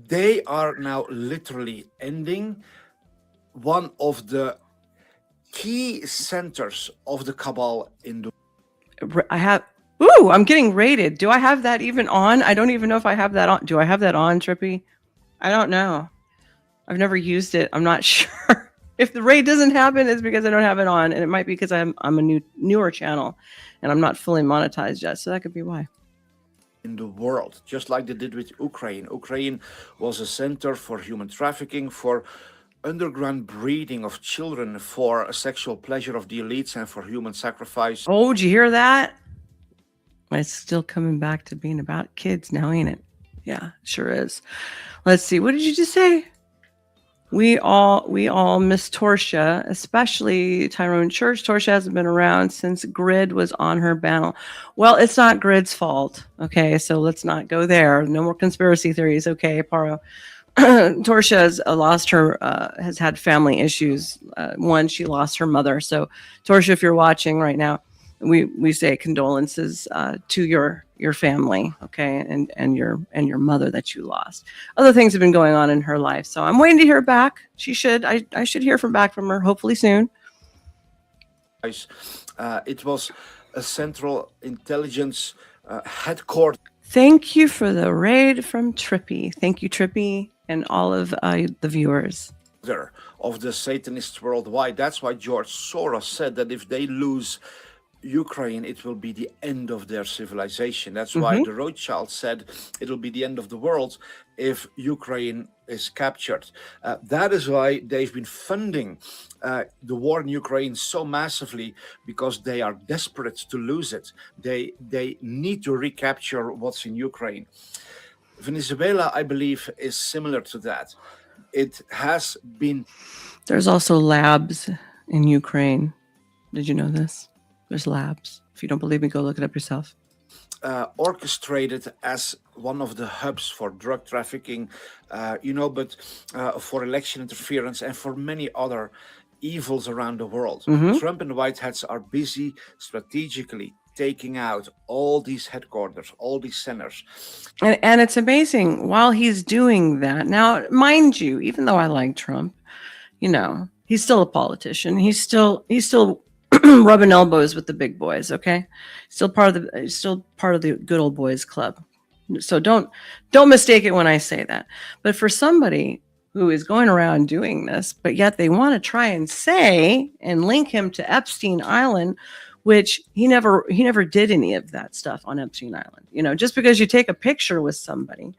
They are now literally ending one of the key centers of the cabal in the... I have... Ooh, I'm getting rated. Do I have that even on? I don't even know if I have that on. Do I have that on, Trippy? I don't know. I've never used it. I'm not sure. If the raid doesn't happen, it's because I don't have it on, and it might be because I'm a newer channel, and I'm not fully monetized yet. So that could be why. In the world, just like they did with Ukraine. Ukraine was a center for human trafficking, for underground breeding of children, for a sexual pleasure of the elites, and for human sacrifice. Oh, did you hear that? It's still coming back to being about kids now, ain't it? Yeah, sure is. Let's see. What did you just say? We all miss Torsia, especially Tyrone Church. Torsia hasn't been around since Grid was on her panel. Well, it's not Grid's fault. Okay, so let's not go there. No more conspiracy theories. Okay, Paro. Torsia has lost her, has had family issues. One, she lost her mother. So, Torsia, if you're watching right now, we say condolences to your family, okay, and your mother that you lost. Other things have been going on in her life, so I'm waiting to hear back. I should hear back from her hopefully soon. It was a central intelligence headquarters. Thank you for the raid from Trippy. Thank you, Trippy, and all of the viewers. Of the Satanists worldwide. That's why George Soros said that if they lose Ukraine, it will be the end of their civilization. That's why the Rothschild said it'll be the end of the world if Ukraine is captured. That is why they've been funding the war in Ukraine so massively because they are desperate to lose it. They need to recapture what's in Ukraine. Venezuela, I believe, is similar to that. It has been. There's also labs in Ukraine. Did you know this? There's labs. If you don't believe me, go look it up yourself. Orchestrated as one of the hubs for drug trafficking, but for election interference and for many other evils around the world. Mhm. Trump and the White Hats are busy strategically taking out all these headquarters, all these centers. And it's amazing while he's doing that. Now, mind you, even though I like Trump, he's still a politician. He's still rubbing elbows with the big boys. Okay, still part of the good old boys club. So don't mistake it when I say that. But for somebody who is going around doing this, but yet they want to try and say and link him to Epstein Island, which he never did any of that stuff on Epstein Island. Just because you take a picture with somebody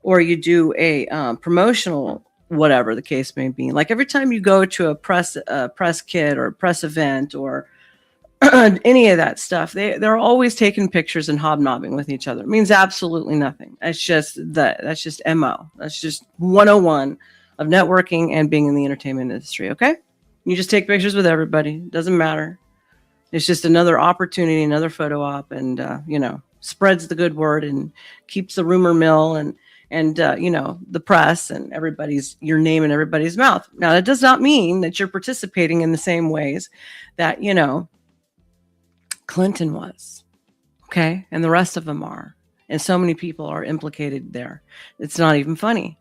or you do a promotional, whatever the case may be, like every time you go to a press kit or a press event or any of that stuff, they're always taking pictures and hobnobbing with each other. It means absolutely nothing. That's just MO. That's just 101 of networking and being in the entertainment industry. Okay, you just take pictures with everybody. Doesn't matter. It's just another opportunity, another photo op, and spreads the good word and keeps the rumor mill and the press and your name in everybody's mouth. Now, that does not mean that you're participating in the same ways that Clinton was, okay, and the rest of them are, and so many people are implicated there. It's not even funny.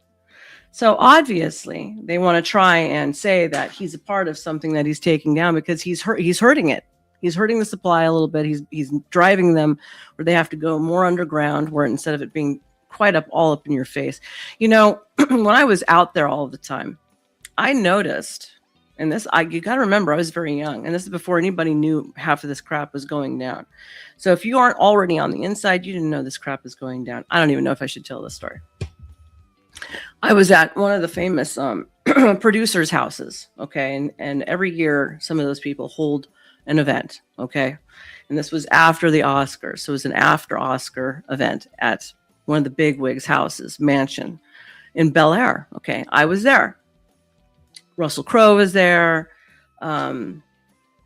So obviously, they want to try and say that he's a part of something that he's taking down because he's hurting it. He's hurting the supply a little bit. He's driving them where they have to go more underground, where instead of it being quite all up in your face. When I was out there all the time, I noticed, and you got to remember, I was very young, and this is before anybody knew half of this crap was going down. So if you aren't already on the inside, you didn't know this crap is going down. I don't even know if I should tell this story. I was at one of the famous producers' houses, okay, and every year some of those people hold an event, okay, and this was after the Oscars, so it was an after Oscar event at one of the bigwigs' houses, mansion in Bel Air. Okay, I was there. Russell Crowe was there. Helen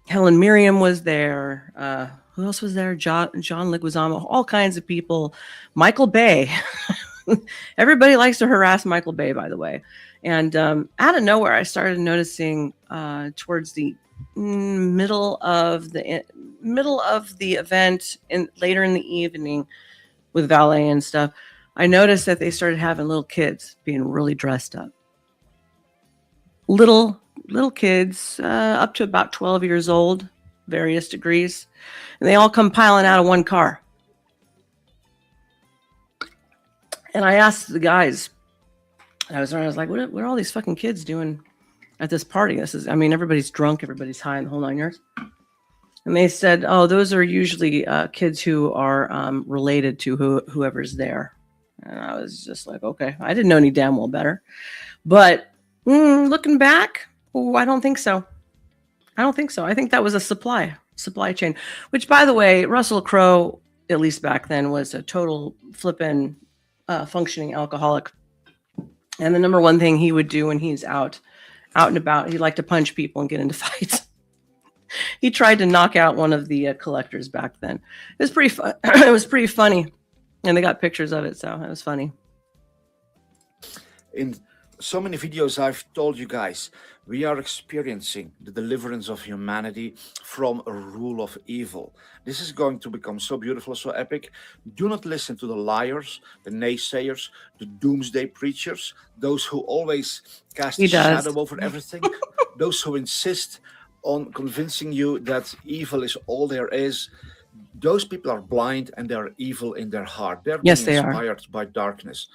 Mirren was there. Who else was there? John Leguizamo. All kinds of people. Michael Bay. Everybody likes to harass Michael Bay, by the way. And out of nowhere, I started noticing towards the middle of the event and later in the evening with valet and stuff, I noticed that they started having little kids being really dressed up. Little kids up to about 12 years old, various degrees, and they all come piling out of one car. And I asked the guys, I was like, what are all these fucking kids doing at this party? Everybody's drunk, everybody's high, and the whole 9 yards. And they said, oh, those are usually kids who are related to whoever's there. And I was just like, okay, I didn't know any damn well better. But looking back, I don't think so. I think that was a supply chain, which, by the way, Russell Crowe, at least back then, was a total flippin' functioning alcoholic. And the number one thing he would do when he's out and about, he'd like to punch people and get into fights. He tried to knock out one of the collectors back then. It was pretty fun. It was pretty funny, and they got pictures of it, so it was funny. In so many videos I've told you guys, we are experiencing the deliverance of humanity from a rule of evil. This is going to become so beautiful, so epic. Do not listen to the liars, the naysayers, the doomsday preachers, those who always cast a shadow over everything, those who insist on convincing you that evil is all there is. Those people are blind and they are evil in their heart. They're being inspired by darkness.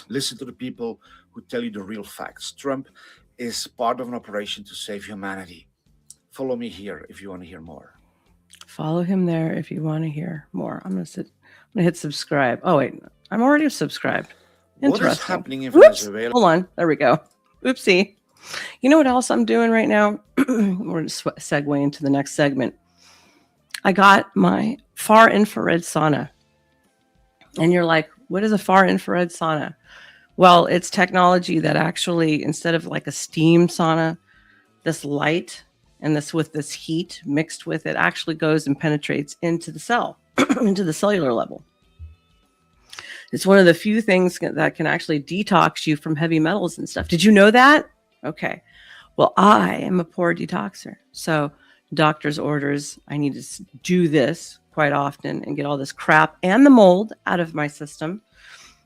Listen to the people who tell you the real facts. Trump is part of an operation to save humanity. Follow me here if you want to hear more. Follow him there if you want to hear more. I'm gonna hit subscribe. Oh wait, I'm already subscribed. What is happening in Venezuela? Hold on. There we go. Oopsie. You know what else I'm doing right now? We're going to segue into the next segment. I got my far infrared sauna. And you're like, what is a far infrared sauna? Well, it's technology that actually, instead of like a steam sauna, this light and this with this heat mixed with it actually goes and penetrates into the cell, into the cellular level. It's one of the few things that can actually detox you from heavy metals and stuff. Did you know that? Okay. Well, I am a poor detoxer. So doctor's orders, I need to do this quite often and get all this crap and the mold out of my system.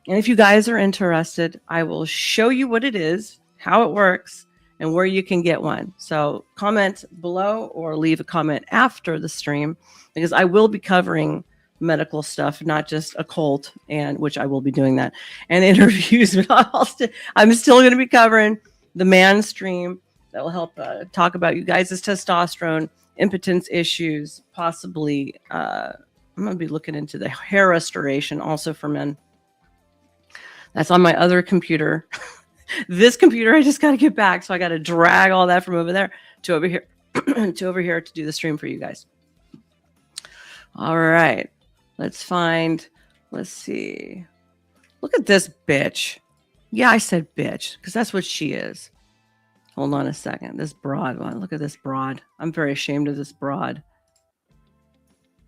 And if you guys are interested, I will show you what it is, how it works, and where you can get one. So comment below or leave a comment after the stream, because I will be covering medical stuff, not just occult, and which I will be doing that, and interviews. But I'm still going to be covering the man stream that will help talk about you guys' testosterone, impotence issues, possibly. I'm going to be looking into the hair restoration also for men. That's on my other computer. This computer, I just got to get back. So I got to drag all that from over there to over here, to over here to do the stream for you guys. All right. Let's see. Look at this bitch. Yeah, I said bitch because that's what she is. Hold on a second. This broad one. Look at this broad. I'm very ashamed of this broad.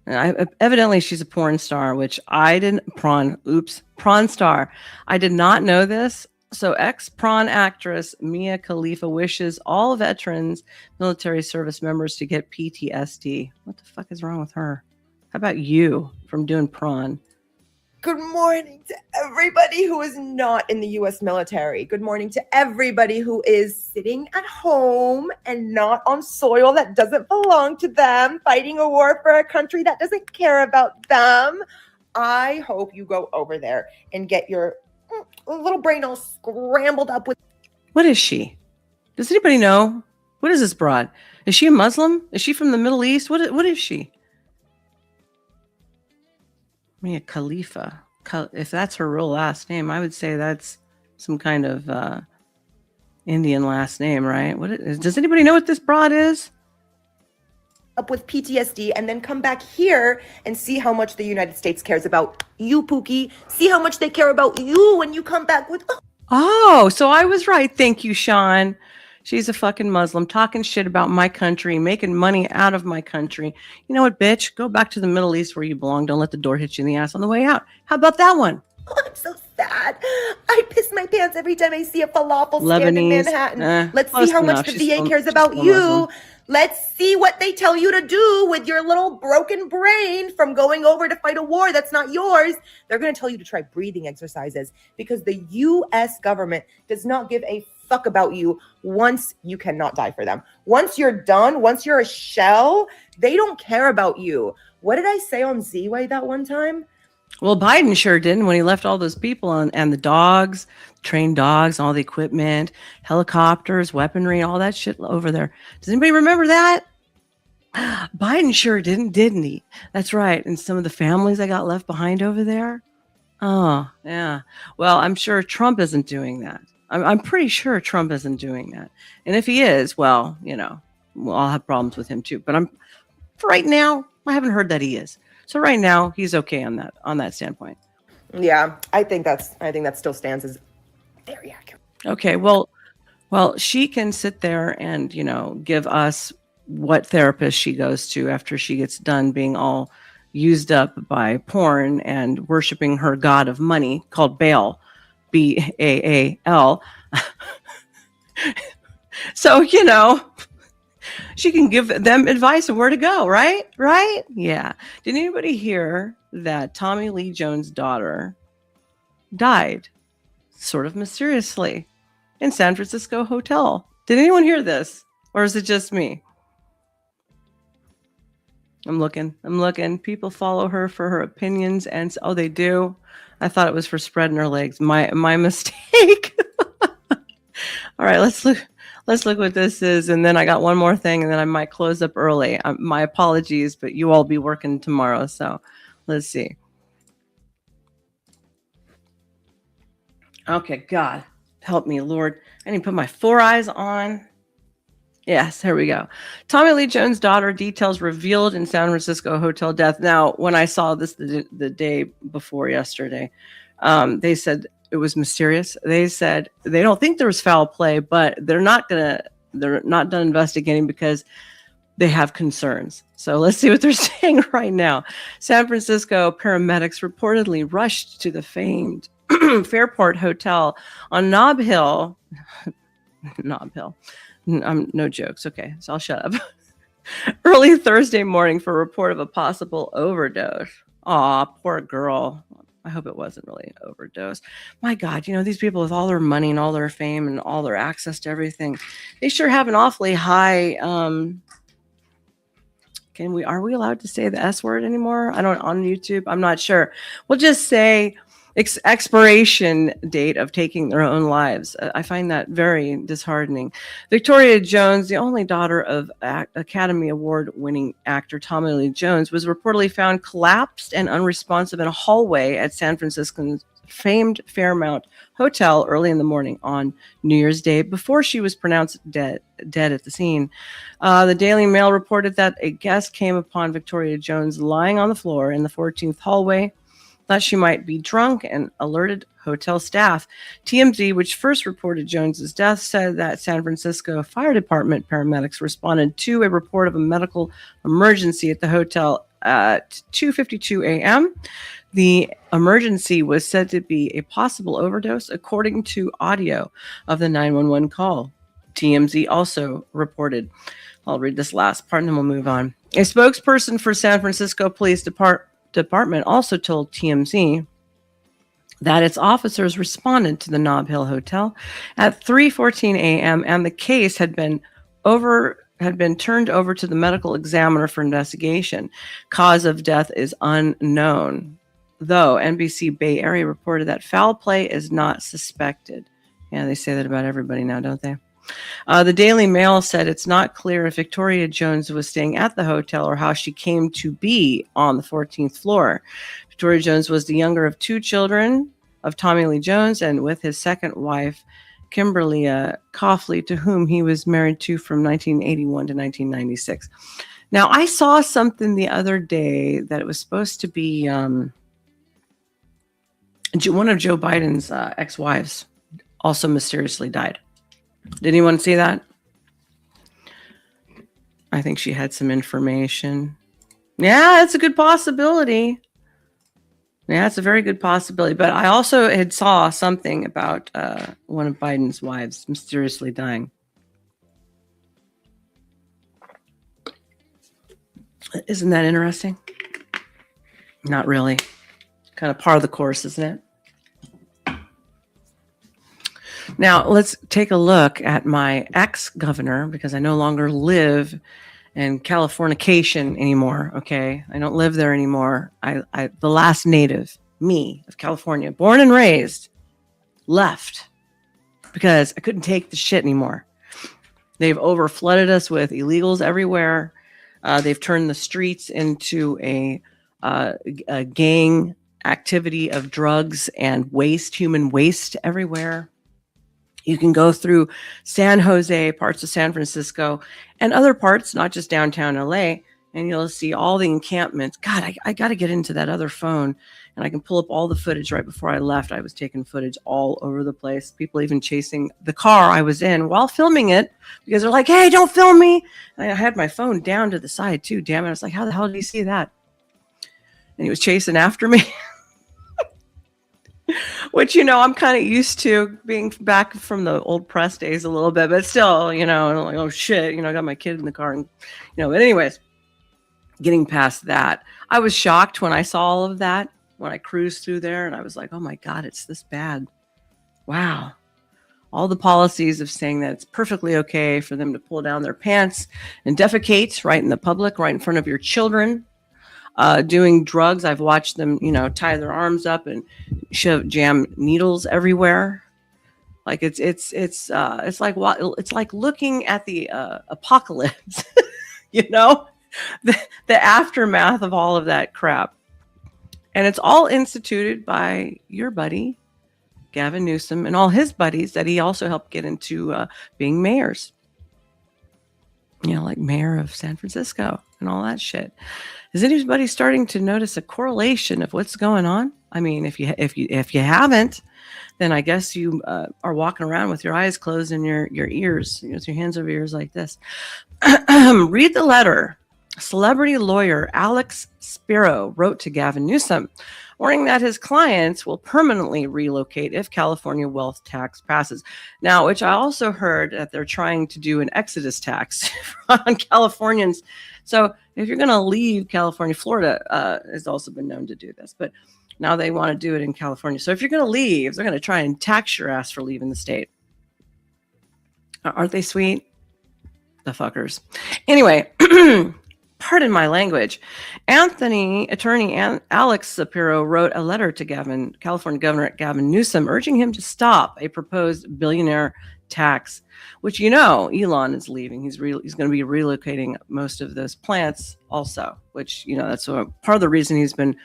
And evidently she's a porn star, which I didn't. Prawn star. I did not know this. So ex-prawn actress Mia Khalifa wishes all veterans, military service members to get PTSD. What the fuck is wrong with her? How about you from doing prawn? Good morning to everybody who is not in the U.S. military. Good morning to everybody who is sitting at home and not on soil that doesn't belong to them, fighting a war for a country that doesn't care about them. I hope you go over there and get your little brain all scrambled up with. What is she? Does anybody know? What is this broad? Is she a Muslim? Is she from the Middle East? What is she? Mia Khalifa. If that's her real last name, I would say that's some kind of Indian last name, right? Does anybody know what this broad is? Up with PTSD and then come back here and see how much the United States cares about you, Pookie. See how much they care about you when you come back with. Oh, so I was right. Thank you, Sean. She's a fucking Muslim talking shit about my country, making money out of my country. You know what, bitch? Go back to the Middle East where you belong. Don't let the door hit you in the ass on the way out. How about that one? Oh, I'm so sad. I piss my pants every time I see a falafel stand in Manhattan. Let's see how much the VA cares about you. Muslim. Let's see what they tell you to do with your little broken brain from going over to fight a war that's not yours. They're going to tell you to try breathing exercises because the U.S. government does not give a fuck about you once you cannot die for them. Once you're done, once you're a shell, they don't care about you. What did I say on Z-Way that one time? Well, Biden sure didn't when he left all those people and the dogs, trained dogs, all the equipment, helicopters, weaponry, all that shit over there. Does anybody remember that? Biden sure didn't he? That's right. And some of the families that got left behind over there. Oh, yeah. Well, I'm sure Trump isn't doing that. I'm pretty sure Trump isn't doing that. And if he is, well, I'll have problems with him too. But for right now, I haven't heard that he is. So right now, he's okay on that standpoint. Yeah, I think that still stands as very accurate. Okay, well, she can sit there and give us what therapist she goes to after she gets done being all used up by porn and worshiping her god of money called Baal, Baal. So she can give them advice of where to go, right? Right? Yeah. Did anybody hear that Tommy Lee Jones' daughter died sort of mysteriously in San Francisco hotel? Did anyone hear this? Or is it just me? I'm looking. People follow her for her opinions, and oh, they do. I thought it was for spreading her legs. My mistake. All right, let's look what this is, and then I got one more thing, and then I might close up early. My apologies, but you all be working tomorrow, so let's see. Okay, God, Help me, Lord. I need to put my 4 eyes on. Yes, here we go. Tommy Lee Jones' daughter details revealed in San Francisco hotel death. Now, when I saw this the day before yesterday, they said it was mysterious. They said they don't think there was foul play, but they're not done investigating because they have concerns. So let's see what they're saying right now. San Francisco paramedics reportedly rushed to the famed Fairport Hotel on Nob Hill. Nob Hill. No jokes. Okay, so I'll shut up. Early Thursday morning for a report of a possible overdose. Aw, poor girl. I hope it wasn't really an overdose. My God, these people with all their money and all their fame and all their access to everything, they sure have an awfully high. Are we allowed to say the S word anymore? I don't on YouTube. I'm not sure. We'll just say expiration date of taking their own lives. I find that very disheartening. Victoria Jones, the only daughter of Academy Award-winning actor Tommy Lee Jones, was reportedly found collapsed and unresponsive in a hallway at San Francisco's famed Fairmount Hotel early in the morning on New Year's Day before she was pronounced dead at the scene. The Daily Mail reported that a guest came upon Victoria Jones lying on the floor in the 14th hallway, thought she might be drunk, and alerted hotel staff. TMZ, which first reported Jones's death, said that San Francisco Fire Department paramedics responded to a report of a medical emergency at the hotel at 2:52 a.m. The emergency was said to be a possible overdose, according to audio of the 911 call. TMZ also reported. I'll read this last part and then we'll move on. A spokesperson for San Francisco Police Department also told TMZ that its officers responded to the Nob Hill Hotel at 3:14 a.m. and the case had been turned over to the medical examiner for investigation. Cause of death is unknown, though NBC Bay Area reported that foul play is not suspected. Yeah, they say that about everybody now, don't they? The Daily Mail said it's not clear if Victoria Jones was staying at the hotel or how she came to be on the 14th floor. Victoria Jones was the younger of 2 children of Tommy Lee Jones and with his second wife, Kimberly Coughley, to whom he was married to from 1981 to 1996. Now, I saw something the other day that it was supposed to be one of Joe Biden's ex-wives also mysteriously died. Did anyone see that? I think she had some information. Yeah, it's a good possibility. Yeah, it's a very good possibility. But I also had saw something about one of Biden's wives mysteriously dying. Isn't that interesting? Not really. Kind of par of the course, isn't it? Now, let's take a look at my ex-governor, because I no longer live in Californication anymore, okay? I don't live there anymore. I the last native, me, of California, born and raised, left because I couldn't take the shit anymore. They've overflooded us with illegals everywhere. They've turned the streets into a gang activity of drugs and waste, human waste everywhere. You can go through San Jose, parts of San Francisco, and other parts, not just downtown LA, and you'll see all the encampments. God, I got to get into that other phone, and I can pull up all the footage. Right before I left, I was taking footage all over the place. People even chasing the car I was in while filming it because they're like, hey, don't film me. And I had my phone down to the side too. Damn it. I was like, how the hell did you see that? And he was chasing after me. Which, I'm kind of used to being back from the old press days a little bit, but still, I'm like, oh shit, I got my kid in the car and, but anyways, getting past that, I was shocked when I saw all of that, when I cruised through there and I was like, oh my God, it's this bad. Wow. All the policies of saying that it's perfectly okay for them to pull down their pants and defecate right in the public, right in front of your children. Doing drugs, I've watched them, tie their arms up and jam needles everywhere. Like it's like looking at the apocalypse, the aftermath of all of that crap. And it's all instituted by your buddy, Gavin Newsom and all his buddies that he also helped get into being mayors. You know, like mayor of San Francisco and all that shit. Is anybody starting to notice a correlation of what's going on? I mean, if you haven't, then I guess you are walking around with your eyes closed and your ears, with your hands over your ears like this. Read the letter. Celebrity lawyer Alex Spiro wrote to Gavin Newsom, warning that his clients will permanently relocate if California wealth tax passes. Now, which I also heard that they're trying to do an exodus tax on Californians. So if you're going to leave California, Florida has also been known to do this, but now they want to do it in California. So if you're going to leave, they're going to try and tax your ass for leaving the state. Aren't they sweet? The fuckers. Anyway, pardon my language. Attorney Alex Spiro wrote a letter to California Governor Gavin Newsom, urging him to stop a proposed billionaire tax, which, you know, Elon is leaving. He's going to be relocating most of those plants also, which, you know, that's part of the reason he's been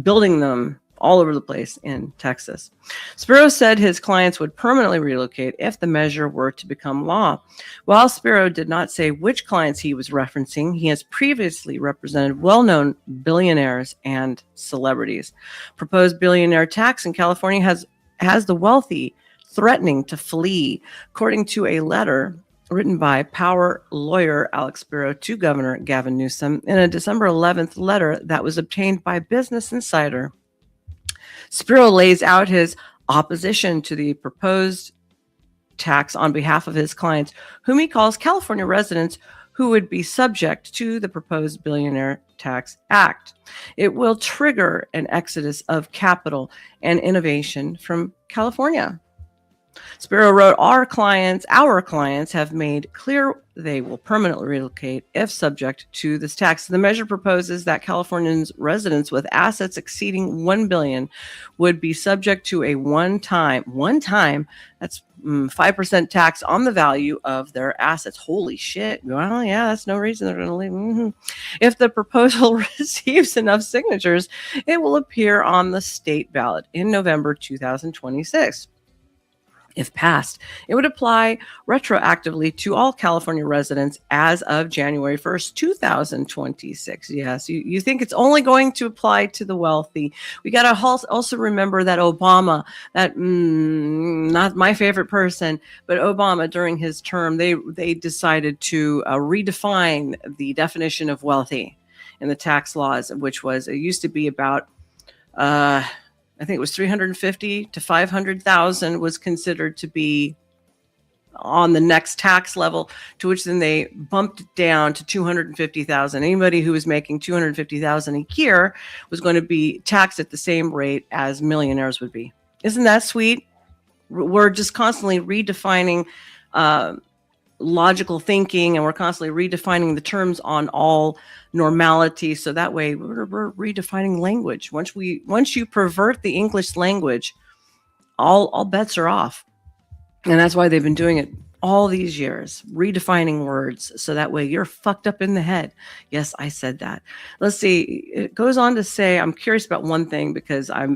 building them all over the place in Texas. Spiro said his clients would permanently relocate if the measure were to become law. While Spiro did not say which clients he was referencing, he has previously represented well-known billionaires and celebrities. Proposed billionaire tax in California has the wealthy threatening to flee, according to a letter written by power lawyer Alex Spiro to Governor Gavin Newsom in a December 11th letter that was obtained by Business Insider. Spiro lays out his opposition to the proposed tax on behalf of his clients, whom he calls California residents who would be subject to the proposed Billionaire Tax Act. It will trigger an exodus of capital and innovation from California. Spiro wrote, our clients have made clear they will permanently relocate if subject to this tax. The measure proposes that Californians residents with assets exceeding $1 billion would be subject to a one-time, that's 5% tax on the value of their assets. Holy shit. Well, yeah, that's no reason they're going to leave. Mm-hmm. If the proposal receives enough signatures, it will appear on the state ballot in November 2026. If passed, it would apply retroactively to all California residents as of January 1st, 2026. Yes, you think it's only going to apply to the wealthy. We got to also remember that Obama, not my favorite person, but Obama during his term, they decided to redefine the definition of wealthy in the tax laws, which was, it used to be about, I think it was 350 to 500,000 was considered to be on the next tax level, to which then they bumped it down to 250,000. Anybody who was making 250,000 a year was going to be taxed at the same rate as millionaires would be. Isn't that sweet? We're just constantly redefining logical thinking, and we're constantly redefining the terms on all normality, so that way we're redefining language. Once you pervert the English language, all bets are off. And that's why they've been doing it all these years, redefining words, so that way you're fucked up in the head. Yes, I said that. Let's see. It goes on to say, I'm curious about one thing, because I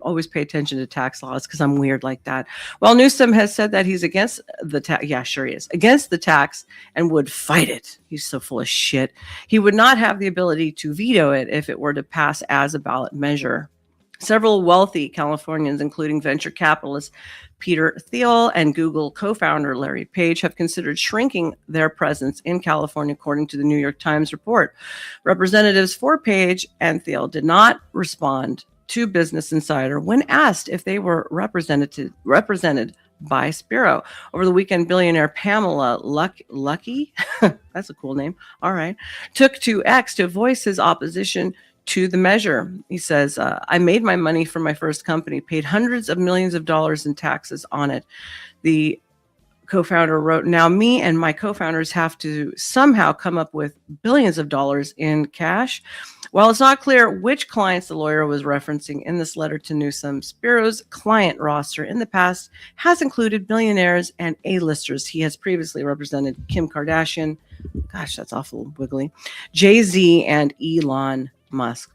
always pay attention to tax laws because I'm weird like that. Well, Newsom has said that he's against the tax. Yeah, sure he is. Against the tax and would fight it. He's so full of shit. He would not have the ability to veto it if it were to pass as a ballot measure. Several wealthy Californians, including venture capitalist Peter Thiel and Google co-founder Larry Page, have considered shrinking their presence in California, according to the New York Times report. Representatives for Page and Thiel did not respond to Business Insider when asked if they were represented by Spiro. Over the weekend, billionaire Pamela Lucky, that's a cool name, all right, took to X to voice his opposition to the measure. He says, I made my money from my first company, paid hundreds of millions of dollars in taxes on it. The co-founder wrote, now me and my co-founders have to somehow come up with billions of dollars in cash. While it's not clear which clients the lawyer was referencing in this letter to Newsom, Spiro's client roster in the past has included billionaires and A-listers. He has previously represented Kim Kardashian, gosh, that's awful wiggly, Jay-Z, and Elon Musk.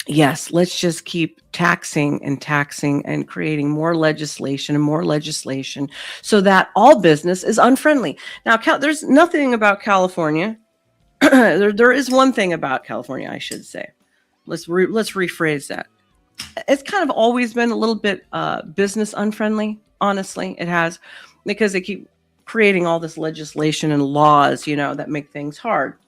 yes, let's just keep taxing and creating more legislation so that all business is unfriendly. Now, there's nothing about California. there is one thing about California, I should say. Let's rephrase that. It's kind of always been a little bit business unfriendly. Honestly, it has, because they keep creating all this legislation and laws, that make things hard.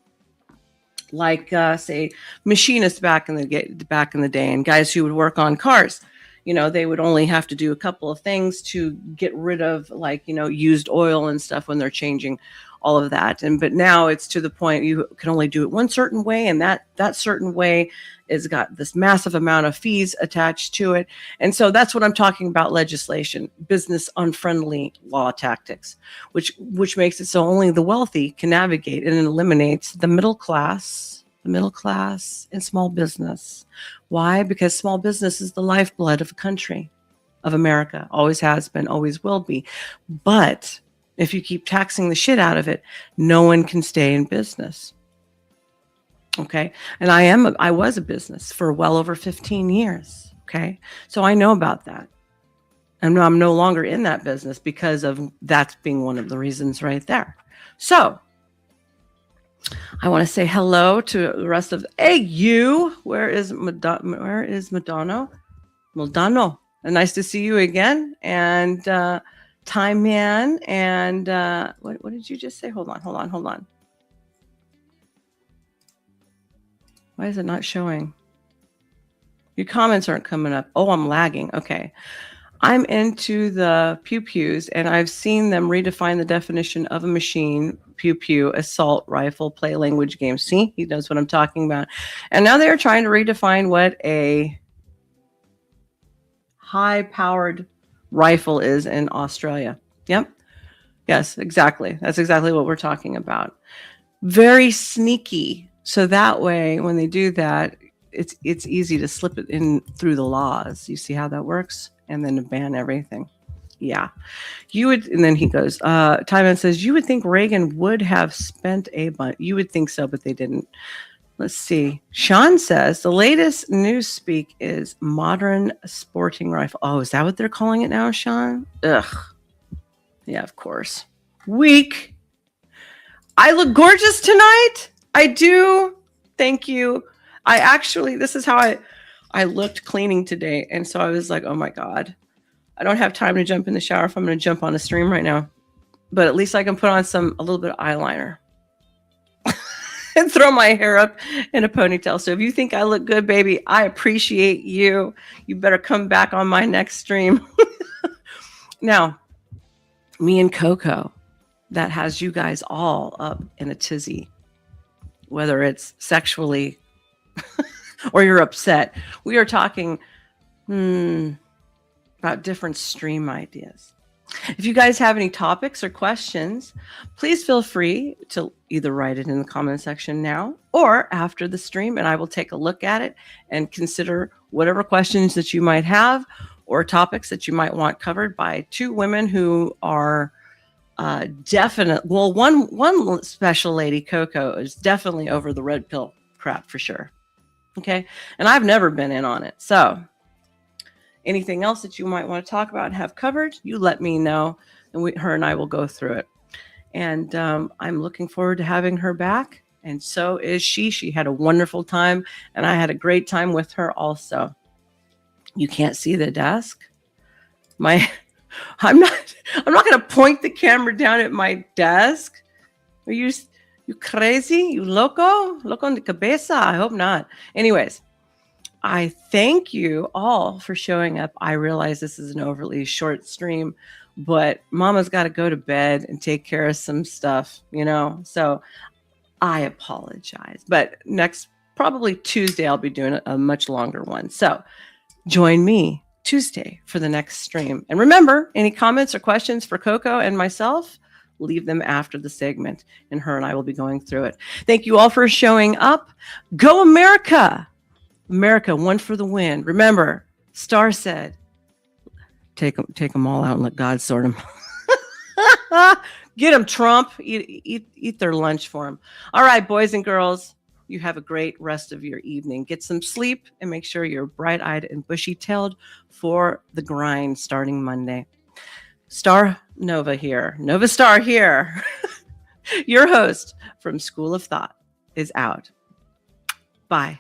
Like say machinists back in the day, and guys who would work on cars, they would only have to do a couple of things to get rid of used oil and stuff when they're changing all of that. But now it's to the point you can only do it one certain way, and that certain way has got this massive amount of fees attached to it. And so that's what I'm talking about: legislation, business unfriendly law tactics, which makes it so only the wealthy can navigate, and it eliminates the middle class and small business. Why? Because small business is the lifeblood of a country, of America. Always has been, always will be. But if you keep taxing the shit out of it, no one can stay in business. Okay. And I was a business for well over 15 years. Okay. So I know about that. And I'm no longer in that business because of that being one of the reasons right there. So I want to say hello to the rest of hey, you. Where is Madonna? Nice to see you again. And Time Man. And what did you just say? Hold on. Why is it not showing? Your comments aren't coming up. Oh, I'm lagging. Okay. I'm into the pew-pews, and I've seen them redefine the definition of a machine, pew-pew, assault rifle, play language game. See, he knows what I'm talking about. And now they're trying to redefine what a high-powered rifle is in Australia. Yep. Yes, exactly. That's exactly what we're talking about. Very sneaky. So that way, when they do that, it's easy to slip it in through the laws. You see how that works? And then to ban everything. Yeah. You would, and then he goes, Tyman says, you would think Reagan would have spent a bunch. You would think so, but they didn't. Let's see. Sean says, the latest news speak is modern sporting rifle. Oh, is that what they're calling it now, Sean? Ugh. Yeah, of course. Weak. I look gorgeous tonight. I do. Thank you. This is how I looked cleaning today. And so I was like, oh my God, I don't have time to jump in the shower if I'm going to jump on a stream right now. But at least I can put on a little bit of eyeliner and throw my hair up in a ponytail. So if you think I look good, baby, I appreciate you. You better come back on my next stream. Now, me and Coco, that has you guys all up in a tizzy, whether it's sexually or you're upset. We are talking about different stream ideas. If you guys have any topics or questions, please feel free to either write it in the comment section now or after the stream, and I will take a look at it and consider whatever questions that you might have or topics that you might want covered by two women who are definite. Well, one special lady, Coco, is definitely over the red pill crap for sure. Okay. And I've never been in on it. So anything else that you might want to talk about and have covered, you let me know, and her and I will go through it. And I'm looking forward to having her back. And so is she. She had a wonderful time, and I had a great time with her also. You can't see the desk. I'm not going to point the camera down at my desk. Are you crazy? You loco en de cabeza? I hope not. Anyways, I thank you all for showing up. I realize this is an overly short stream, but Mama's got to go to bed and take care of some stuff, so I apologize. But next, probably Tuesday, I'll be doing a much longer one. So join me Tuesday for the next stream. And remember, any comments or questions for Coco and myself, leave them after the segment, and her and I will be going through it. Thank you all for showing up. Go America! America, one for the win. Remember, Star said, take them all out and let God sort them. Get them, Trump. Eat their lunch for them. All right, boys and girls, you have a great rest of your evening. Get some sleep and make sure you're bright-eyed and bushy-tailed for the grind starting Monday. Star Nova here. Nova Star here. Your host from School of Thought is out. Bye.